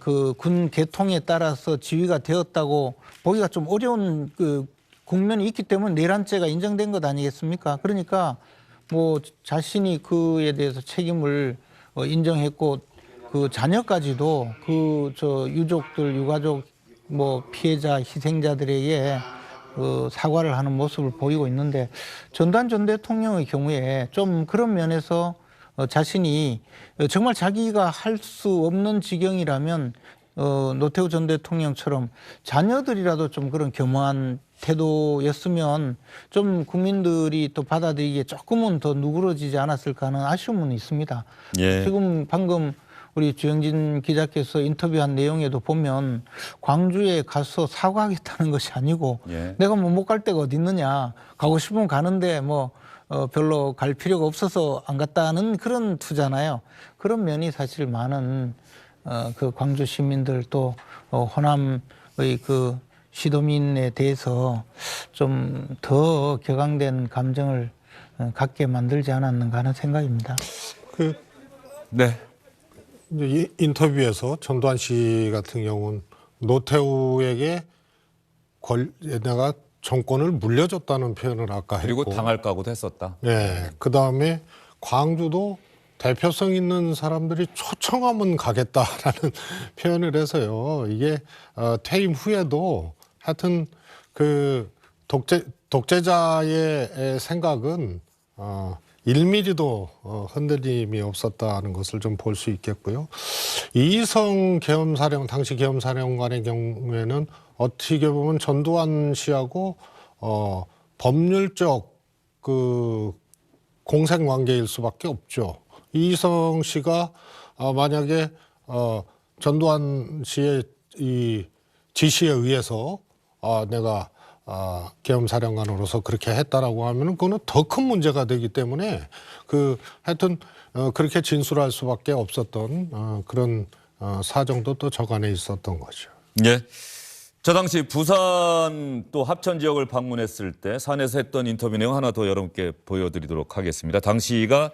그 군 계통에 따라서 지휘가 되었다고 보기가 좀 어려운 그 국면이 있기 때문에 내란죄가 인정된 것 아니겠습니까? 그러니까 뭐 자신이 그에 대해서 책임을 인정했고 그 자녀까지도 그 저 유족들 유가족 뭐 피해자 희생자들에게 사과를 하는 모습을 보이고 있는데 전두환 전 대통령의 경우에 좀 그런 면에서 자신이 정말 자기가 할 수 없는 지경이라면 노태우 전 대통령처럼 자녀들이라도 좀 그런 겸허한 태도였으면 좀 국민들이 또 받아들이기에 조금은 더 누그러지지 않았을까 하는 아쉬움은 있습니다. 예. 지금 방금 우리 주영진 기자께서 인터뷰한 내용에도 보면 광주에 가서 사과하겠다는 것이 아니고 예. 내가 뭐 못 갈 데가 어디 있느냐, 가고 싶으면 가는데 뭐 별로 갈 필요가 없어서 안 갔다는 그런 투잖아요. 그런 면이 사실 많은 그 광주 시민들 또 호남의 그 시도민에 대해서 좀 더 격앙된 감정을 갖게 만들지 않았는가 하는 생각입니다. 네. 이제 이 인터뷰에서 전두환 씨 같은 경우는 노태우에게 내가 정권을 물려줬다는 표현을 아까 했고, 그리고 당할 각오도 했었다. 네. 그 다음에 광주도 대표성 있는 사람들이 초청하면 가겠다라는 표현을 해서요. 이게 퇴임 후에도 하여튼 그 독재자의 생각은 1mm도 흔들림이 없었다는 것을 좀 볼 수 있겠고요. 이희성 당시 계엄사령관의 경우에는 어떻게 보면 전두환 씨하고 법률적 그 공생관계일 수밖에 없죠. 이희성 씨가 만약에 전두환 씨의 이 지시에 의해서 내가 계엄사령관으로서 그렇게 했다라고 하면은 그거는 더 큰 문제가 되기 때문에 하여튼 그렇게 진술할 수밖에 없었던 그런 사정도 또 저간에 있었던 거죠. 예. 저 당시 부산 또 합천 지역을 방문했을 때 산에서 했던 인터뷰 내용 하나 더 여러분께 보여드리도록 하겠습니다. 당시가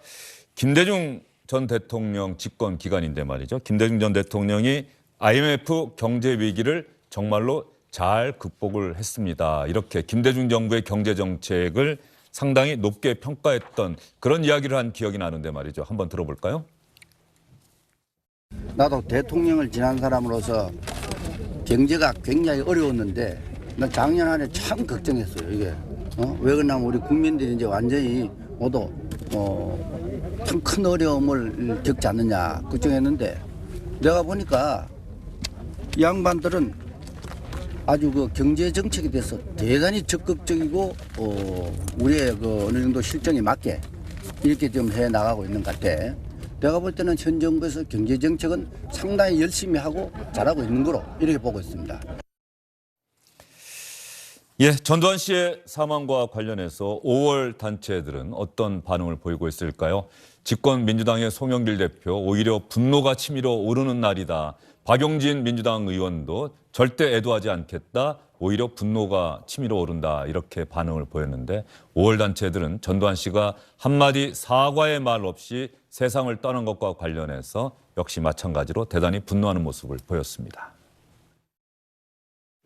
김대중 전 대통령 집권 기간인데 말이죠. 김대중 전 대통령이 IMF 경제 위기를 정말로 잘 극복을 했습니다. 이렇게 김대중 정부의 경제 정책을 상당히 높게 평가했던 그런 이야기를 한 기억이 나는데 말이죠. 한번 들어볼까요? 나도 대통령을 지난 사람으로서 경제가 굉장히 어려웠는데 난 작년 한 해 참 걱정했어요. 이게 왜 그러냐면 우리 국민들이 이제 완전히 모두 참 큰 어려움을 겪지 않느냐 걱정했는데 내가 보니까 이 양반들은 아주 그 경제 정책에 대해서 대단히 적극적이고 우리의 그 어느 정도 실정에 맞게 이렇게 좀 해 나가고 있는 것 같아. 내가 볼 때는 현 정부에서 경제 정책은 상당히 열심히 하고 잘하고 있는 거로 이렇게 보고 있습니다. 예, 전두환 씨의 사망과 관련해서 5월 단체들은 어떤 반응을 보이고 있을까요? 집권 민주당의 송영길 대표 오히려 분노가 치밀어 오르는 날이다. 박용진 민주당 의원도 절대 애도하지 않겠다. 오히려 분노가 치밀어 오른다. 이렇게 반응을 보였는데 5월 단체들은 전두환 씨가 한마디 사과의 말 없이 세상을 떠난 것과 관련해서 역시 마찬가지로 대단히 분노하는 모습을 보였습니다.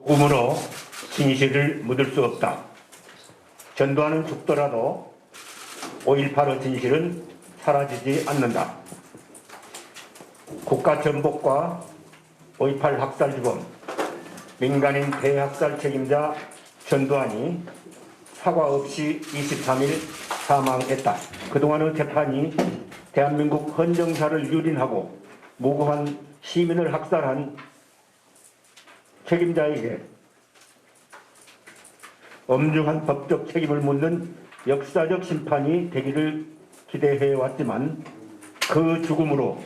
꿈으로 진실을 묻을 수 없다. 전두환은 죽더라도 5.18의 진실은 사라지지 않는다. 국가 전복과 5.18 학살주범, 민간인 대학살 책임자 전두환이 사과 없이 23일 사망했다. 그동안의 재판이 대한민국 헌정사를 유린하고 무고한 시민을 학살한 책임자에게 엄중한 법적 책임을 묻는 역사적 심판이 되기를 기대해왔지만 그 죽음으로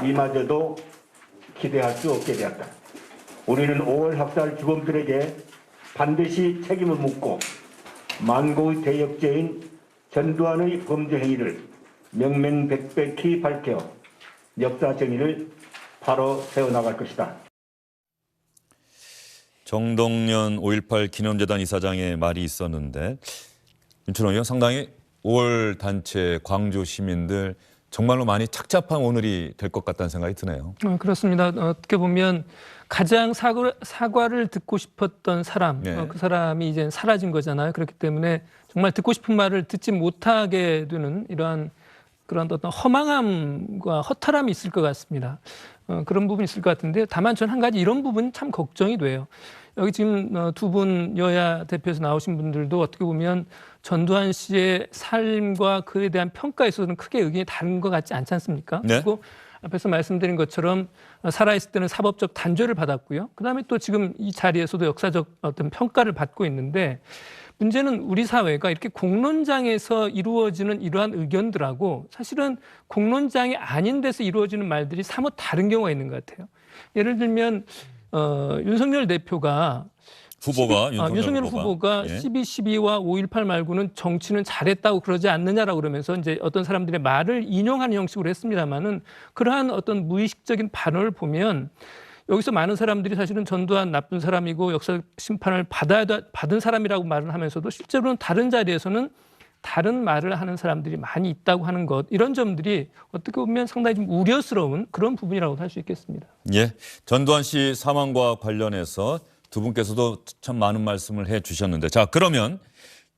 이마저도 기대할 수 없게 되었다. 우리는 5월 학살 주범들에게 반드시 책임을 묻고 만고의 대역죄인 전두환의 범죄 행위를 명명백백히 밝혀 역사 정의를 바로 세워나갈 것이다. 정동연 5.18 기념재단 이사장의 말이 있었는데 윤춘호 의원 상당히 5월 단체 광주 시민들 정말로 많이 착잡한 오늘이 될 것 같다는 생각이 드네요. 그렇습니다. 어떻게 보면 가장 사과를 듣고 싶었던 사람, 그 사람이 이제 사라진 거잖아요. 그렇기 때문에 정말 듣고 싶은 말을 듣지 못하게 되는 이러한 그런 어떤 허망함과 허탈함이 있을 것 같습니다. 그런 부분이 있을 것 같은데 다만 전 한 가지 이런 부분이 참 걱정이 돼요. 여기 지금 두 분 여야 대표에서 나오신 분들도 어떻게 보면 전두환 씨의 삶과 그에 대한 평가에 있어서는 크게 의견이 다른 것 같지 않지 않습니까? 네. 그리고 앞에서 말씀드린 것처럼 살아있을 때는 사법적 단죄를 받았고요. 그다음에 또 지금 이 자리에서도 역사적 어떤 평가를 받고 있는데 문제는 우리 사회가 이렇게 공론장에서 이루어지는 이러한 의견들하고 사실은 공론장이 아닌 데서 이루어지는 말들이 사뭇 다른 경우가 있는 것 같아요. 예를 들면 윤석열 대표가 윤석열 후보가 12.12와 5.18 말고는 정치는 잘했다고 그러지 않느냐라고 그러면서 이제 어떤 사람들의 말을 인용하는 형식으로 했습니다만은 그러한 어떤 무의식적인 반응을 보면 여기서 많은 사람들이 사실은 전두환 나쁜 사람이고 역사 심판을 받은 사람이라고 말을 하면서도 실제로는 다른 자리에서는 다른 말을 하는 사람들이 많이 있다고 하는 것, 이런 점들이 어떻게 보면 상당히 좀 우려스러운 그런 부분이라고 할 수 있겠습니다. 예, 전두환 씨 사망과 관련해서 두 분께서도 참 많은 말씀을 해 주셨는데, 자, 그러면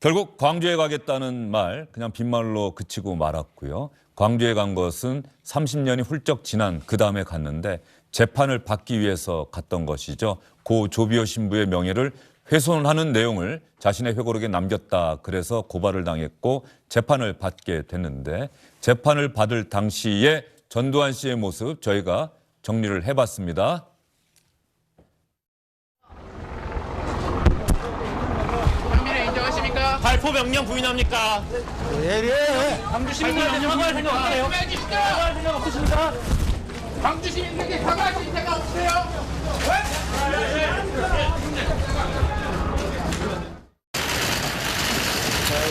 결국 광주에 가겠다는 말 그냥 빈말로 그치고 말았고요. 광주에 간 것은 30년이 훌쩍 지난 그 다음에 갔는데 재판을 받기 위해서 갔던 것이죠. 고 조비오 신부의 명예를 훼손하는 내용을 자신의 회고록에 남겼다. 그래서 고발을 당했고 재판을 받게 됐는데, 재판을 받을 당시에 전두환 씨의 모습 저희가 정리를 해봤습니다. 혐의를 인정하십니까? 발포 명령 부인합니까? 광주 시민들한테 사과할 생각 없으세요? 사과할 생각 없으십니까? 광주 시민들에게 사과하실 생각 없으세요?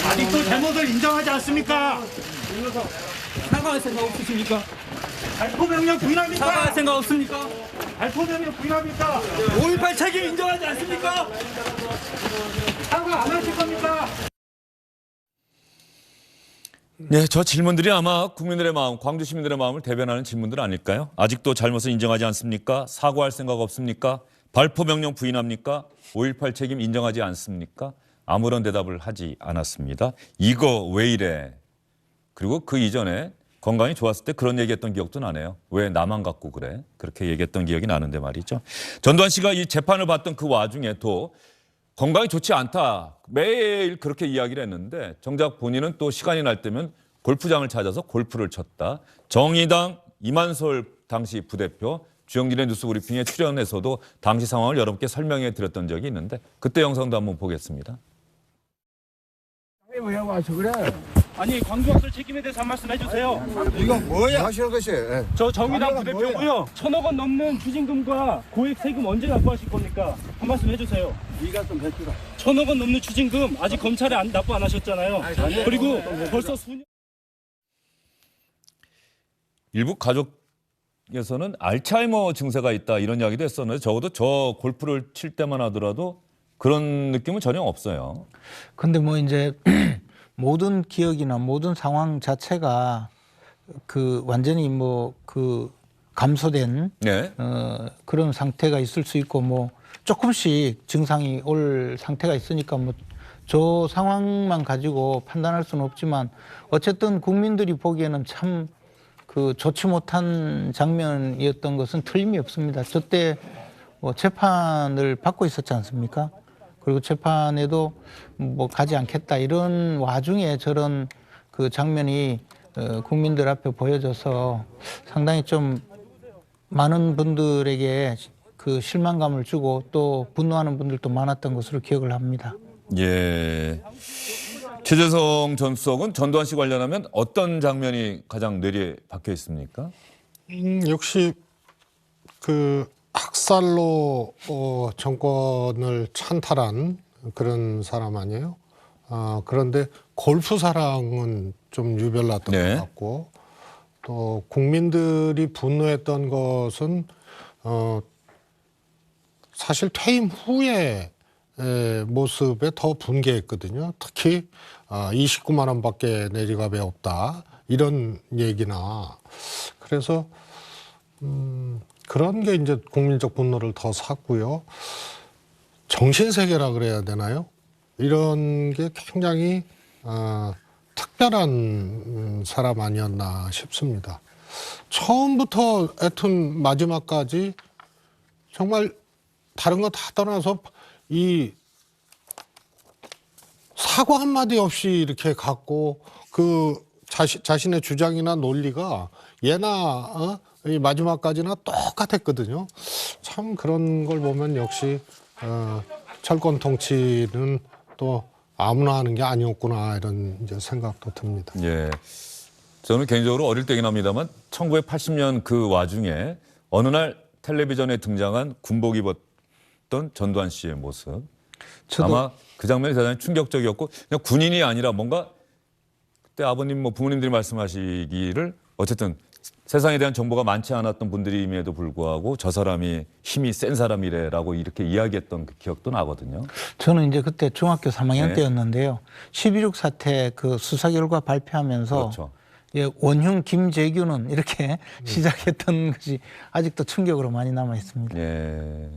아직도 잘못을 인정하지 않습니까? 사과할 생각 없으십니까? 발포 명령 부인합니까? 사과할 생각 없습니까? 발포 명령 부인합니까? 5.18 책임 인정하지 않습니까? 사과 안 하실 겁니까? 네, 저 질문들이 아마 국민들의 마음, 광주 시민들의 마음을 대변하는 질문들 아닐까요? 아직도 잘못을 인정하지 않습니까? 사과할 생각 없습니까? 발포 명령 부인합니까? 5.18 책임 인정하지 않습니까? 아무런 대답을 하지 않았습니다. 이거 왜 이래? 그리고 그 이전에 건강이 좋았을 때 그런 얘기했던 기억도 나네요. 왜 나만 갖고 그래? 그렇게 얘기했던 기억이 나는데 말이죠. 전두환 씨가 이 재판을 받던 그 와중에도 건강이 좋지 않다. 매일 그렇게 이야기를 했는데 정작 본인은 또 시간이 날 때면 골프장을 찾아서 골프를 쳤다. 정의당 이만솔 당시 부대표 주영진의 뉴스브리핑에 출연해서도 당시 상황을 여러분께 설명해 드렸던 적이 있는데 그때 영상도 한번 보겠습니다. 왜 와서 그래? 아니 광주학살 책임에 대해서 한 말씀 해주세요. 이건 뭐야? 하시는 것이. 저 정의당 부대표고요. 1,000억 원 넘는 추징금과 고액 세금 언제 납부하실 겁니까? 한 말씀 해주세요. 네가 좀 해주라. 1,000억 원 넘는 추징금 아직 검찰에 납부 안 하셨잖아요. 그리고 벌써 수년. 일부 가족에서는 알츠하이머 증세가 있다 이런 이야기도 했었는데 적어도 저 골프를 칠 때만 하더라도 그런 느낌은 전혀 없어요. 근데 뭐 이제 모든 기억이나 모든 상황 자체가 그 완전히 뭐 그 감소된 네. 그런 상태가 있을 수 있고 뭐 조금씩 증상이 올 상태가 있으니까 뭐 저 상황만 가지고 판단할 수는 없지만 어쨌든 국민들이 보기에는 참 그 좋지 못한 장면이었던 것은 틀림이 없습니다. 저때 뭐 재판을 받고 있었지 않습니까? 그리고 재판에도 뭐 가지 않겠다 이런 와중에 저런 그 장면이 국민들 앞에 보여져서 상당히 좀 많은 분들에게 그 실망감을 주고 또 분노하는 분들도 많았던 것으로 기억을 합니다. 예. 최재성 전 수석은 전두환 씨 관련하면 어떤 장면이 가장 뇌리에 박혀 있습니까? 역시 그 학살로 정권을 찬탈한 그런 사람 아니에요? 그런데 골프 사랑은 좀 유별났던 네. 것 같고 또 국민들이 분노했던 것은 사실 퇴임 후에 모습에 더 분개했거든요. 특히 29만 원밖에 내리갑이 없다 이런 얘기나 그래서 그런 게 이제 국민적 분노를 더 샀고요. 정신세계라 그래야 되나요? 이런 게 굉장히 특별한 사람 아니었나 싶습니다. 처음부터 하여튼 마지막까지 정말 다른 거 다 떠나서 이 사과 한마디 없이 이렇게 갖고 그 자신의 주장이나 논리가 예나 이 마지막까지나 똑같았거든요. 참 그런 걸 보면 역시 철권 통치는 또 아무나 하는 게 아니었구나 이런 이제 생각도 듭니다. 예. 저는 개인적으로 어릴 때긴 합니다만 1980년 그 와중에 어느 날 텔레비전에 등장한 군복 입었던 전두환 씨의 모습. 아마 그 장면이 대단히 충격적이었고 그냥 군인이 아니라 뭔가 그때 아버님 뭐 부모님들이 말씀하시기를 어쨌든 세상에 대한 정보가 많지 않았던 분들임에도 불구하고 저 사람이 힘이 센 사람이래라고 이렇게 이야기했던 그 기억도 나거든요. 저는 이제 그때 중학교 3학년 네. 때였는데요. 12.16 사태 그 수사 결과 발표하면서 그렇죠. 예, 원흉 김재규는 이렇게 시작했던 것이 아직도 충격으로 많이 남아 있습니다. 예.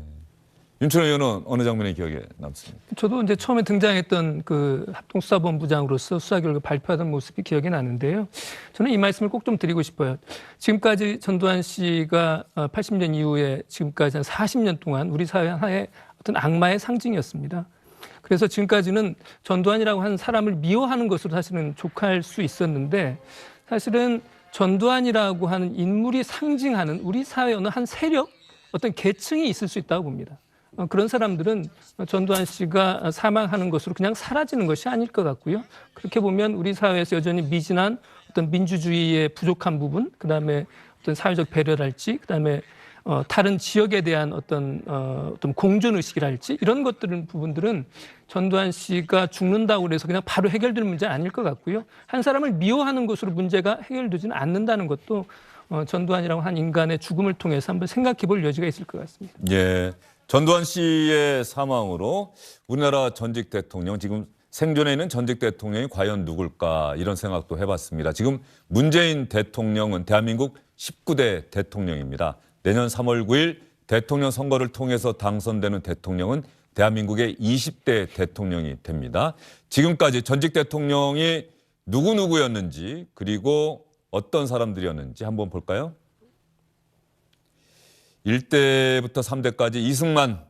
윤철호 의원은 어느 장면이 기억에 남습니까? 저도 이제 처음에 등장했던 그 합동수사본부장으로서 수사 결과 발표하던 모습이 기억이 나는데요. 저는 이 말씀을 꼭 좀 드리고 싶어요. 지금까지 전두환 씨가 80년 이후에 지금까지 한 40년 동안 우리 사회 하나의 어떤 악마의 상징이었습니다. 그래서 지금까지는 전두환이라고 하는 사람을 미워하는 것으로 사실은 족할 수 있었는데 사실은 전두환이라고 하는 인물이 상징하는 우리 사회의 어느 한 세력, 어떤 계층이 있을 수 있다고 봅니다. 그런 사람들은 전두환 씨가 사망하는 것으로 그냥 사라지는 것이 아닐 것 같고요. 그렇게 보면 우리 사회에서 여전히 미진한 어떤 민주주의의 부족한 부분, 그다음에 어떤 사회적 배려랄지, 그다음에 다른 지역에 대한 어떤 공존 의식이랄지 이런 것들은 부분들은 전두환 씨가 죽는다고 해서 그냥 바로 해결되는 문제는 아닐 것 같고요. 한 사람을 미워하는 것으로 문제가 해결되지는 않는다는 것도 전두환이라고 한 인간의 죽음을 통해서 한번 생각해 볼 여지가 있을 것 같습니다. 예. 전두환 씨의 사망으로 우리나라 전직 대통령, 지금 생존해 있는 전직 대통령이 과연 누굴까 이런 생각도 해봤습니다. 지금 문재인 대통령은 대한민국 19대 대통령입니다. 내년 3월 9일 대통령 선거를 통해서 당선되는 대통령은 대한민국의 20대 대통령이 됩니다. 지금까지 전직 대통령이 누구였는지 그리고 어떤 사람들이었는지 한번 볼까요? 1대부터 3대까지 이승만,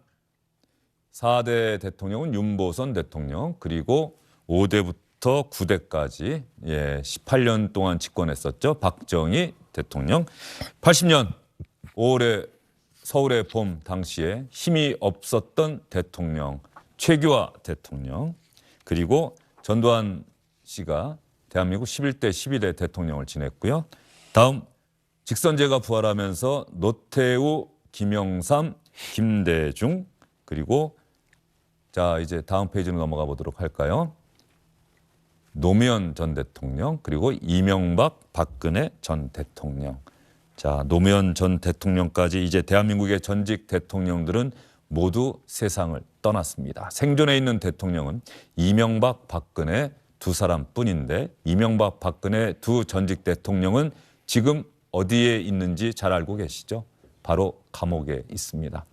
4대 대통령은 윤보선 대통령, 그리고 5대부터 9대까지 18년 동안 집권했었죠. 박정희 대통령. 80년 5월에 서울의 봄 당시에 힘이 없었던 대통령, 최규하 대통령, 그리고 전두환 씨가 대한민국 11대, 12대 대통령을 지냈고요. 다음 직선제가 부활하면서 노태우, 김영삼, 김대중, 그리고 자 이제 다음 페이지로 넘어가 보도록 할까요? 노무현 전 대통령, 그리고 이명박, 박근혜 전 대통령. 자, 노무현 전 대통령까지 이제 대한민국의 전직 대통령들은 모두 세상을 떠났습니다. 생존해 있는 대통령은 이명박, 박근혜 두 사람뿐인데 이명박, 박근혜 두 전직 대통령은 지금 어디에 있는지 잘 알고 계시죠? 바로 감옥에 있습니다.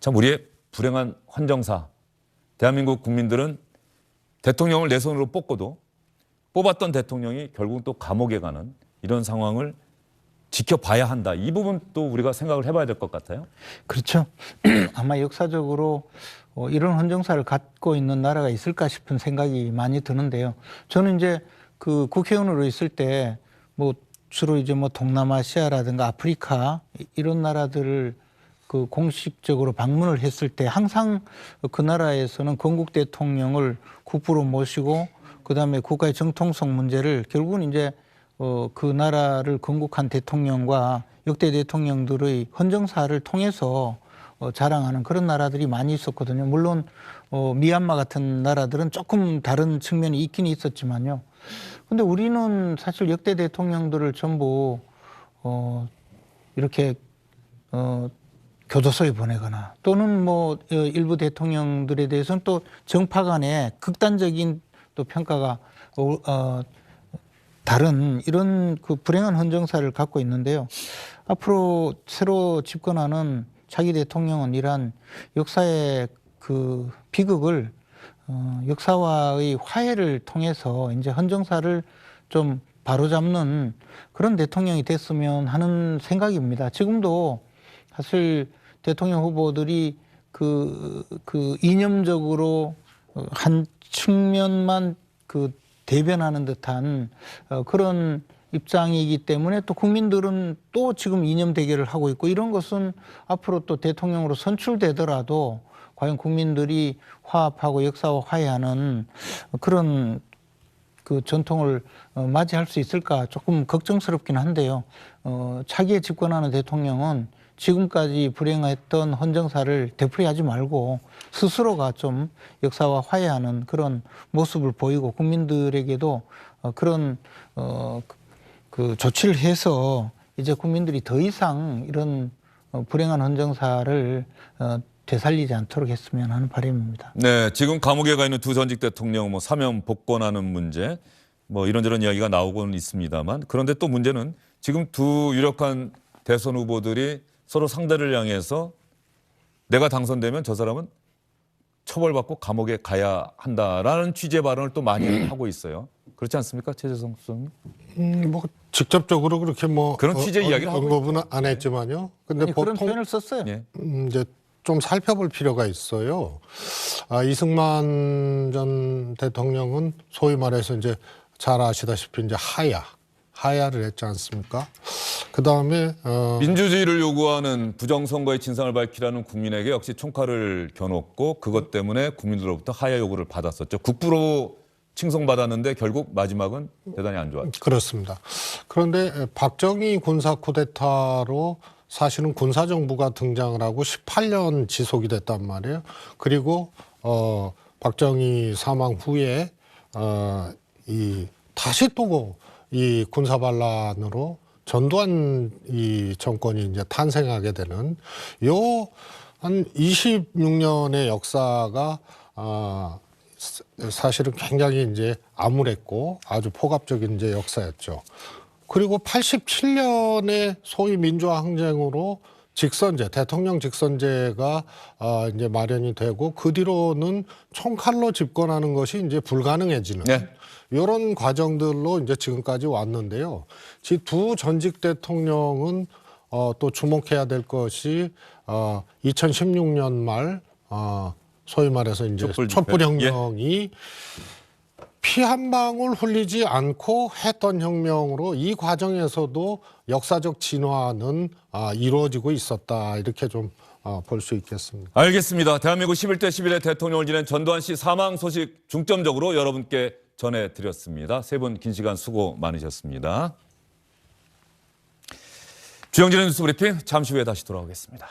참 우리의 불행한 헌정사. 대한민국 국민들은 대통령을 내 손으로 뽑고도 뽑았던 대통령이 결국 또 감옥에 가는 이런 상황을 지켜봐야 한다. 이 부분 또 우리가 생각을 해봐야 될 것 같아요. 그렇죠. 아마 역사적으로 이런 헌정사를 갖고 있는 나라가 있을까 싶은 생각이 많이 드는데요. 저는 이제 그 국회의원으로 있을 때 뭐 주로 이제 뭐 동남아시아라든가 아프리카 이런 나라들을 그 공식적으로 방문을 했을 때 항상 그 나라에서는 건국 대통령을 국부로 모시고 그다음에 국가의 정통성 문제를 결국은 이제 그 나라를 건국한 대통령과 역대 대통령들의 헌정사를 통해서 자랑하는 그런 나라들이 많이 있었거든요. 물론 미얀마 같은 나라들은 조금 다른 측면이 있긴 있었지만요. 근데 우리는 사실 역대 대통령들을 전부 이렇게 교도소에 보내거나 또는 뭐 일부 대통령들에 대해서는 또 정파 간에 극단적인 또 평가가 다른 이런 그 불행한 헌정사를 갖고 있는데요. 앞으로 새로 집권하는 차기 대통령은 이러한 역사의 그 비극을 역사와의 화해를 통해서 이제 헌정사를 좀 바로잡는 그런 대통령이 됐으면 하는 생각입니다. 지금도 사실 대통령 후보들이 그 이념적으로 한 측면만 그 대변하는 듯한 그런 입장이기 때문에 또 국민들은 또 지금 이념 대결을 하고 있고 이런 것은 앞으로 또 대통령으로 선출되더라도 과연 국민들이 화합하고 역사와 화해하는 그런 그 전통을 맞이할 수 있을까 조금 걱정스럽긴 한데요. 차기에 집권하는 대통령은 지금까지 불행했던 헌정사를 되풀이하지 말고 스스로가 좀 역사와 화해하는 그런 모습을 보이고 국민들에게도 그런 그 조치를 해서 이제 국민들이 더 이상 이런 불행한 헌정사를 되살리지 않도록 했으면 하는 바람입니다. 네, 지금 감옥에 가 있는 두 전직 대통령 뭐 사면 복권하는 문제 뭐 이런저런 이야기가 나오고는 있습니다만 그런데 또 문제는 지금 두 유력한 대선 후보들이 서로 상대를 향해서 내가 당선되면 저 사람은 처벌받고 감옥에 가야 한다라는 취지의 발언을 또 많이 하고 있어요. 그렇지 않습니까, 최재성 수석님? 뭐 직접적으로 그렇게 뭐 그런 취지의 이야기를 하고 언급은 안 했지만요. 근데 아니, 보통 그런 표현을 썼어요. 예. 이제 좀 살펴볼 필요가 있어요. 이승만 전 대통령은 소위 말해서 이제 잘 아시다시피 이제 하야를 했지 않습니까? 그 다음에 민주주의를 요구하는 부정선거의 진상을 밝히라는 국민에게 역시 총칼을 겨눴고 그것 때문에 국민들로부터 하야 요구를 받았었죠. 국부로 칭송받았는데 결국 마지막은 대단히 안 좋았죠. 그렇습니다. 그런데 박정희 군사 쿠데타로 사실은 군사정부가 등장을 하고 18년 지속이 됐단 말이에요. 그리고 박정희 사망 후에 다시 또 이 군사 반란으로 전두환 이 정권이 이제 탄생하게 되는 요 한 26년의 역사가 사실은 굉장히 이제 암울했고 아주 폭압적인 이제 역사였죠. 그리고 87년에 소위 민주화 항쟁으로 직선제, 대통령 직선제가 이제 마련이 되고 그 뒤로는 총칼로 집권하는 것이 이제 불가능해지는 이런 과정들로 이제 지금까지 왔는데요. 두 전직 대통령은 또 주목해야 될 것이 2016년 말 소위 말해서 이제 촛불혁명이 피 한 방울 흘리지 않고 했던 혁명으로 이 과정에서도 역사적 진화는 이루어지고 있었다. 이렇게 좀 볼 수 있겠습니다. 알겠습니다. 대한민국 11대 11대 대통령을 지낸 전두환 씨 사망 소식 중점적으로 여러분께 전해드렸습니다. 세 분 긴 시간 수고 많으셨습니다. 주영진의 뉴스 브리핑 잠시 후에 다시 돌아오겠습니다.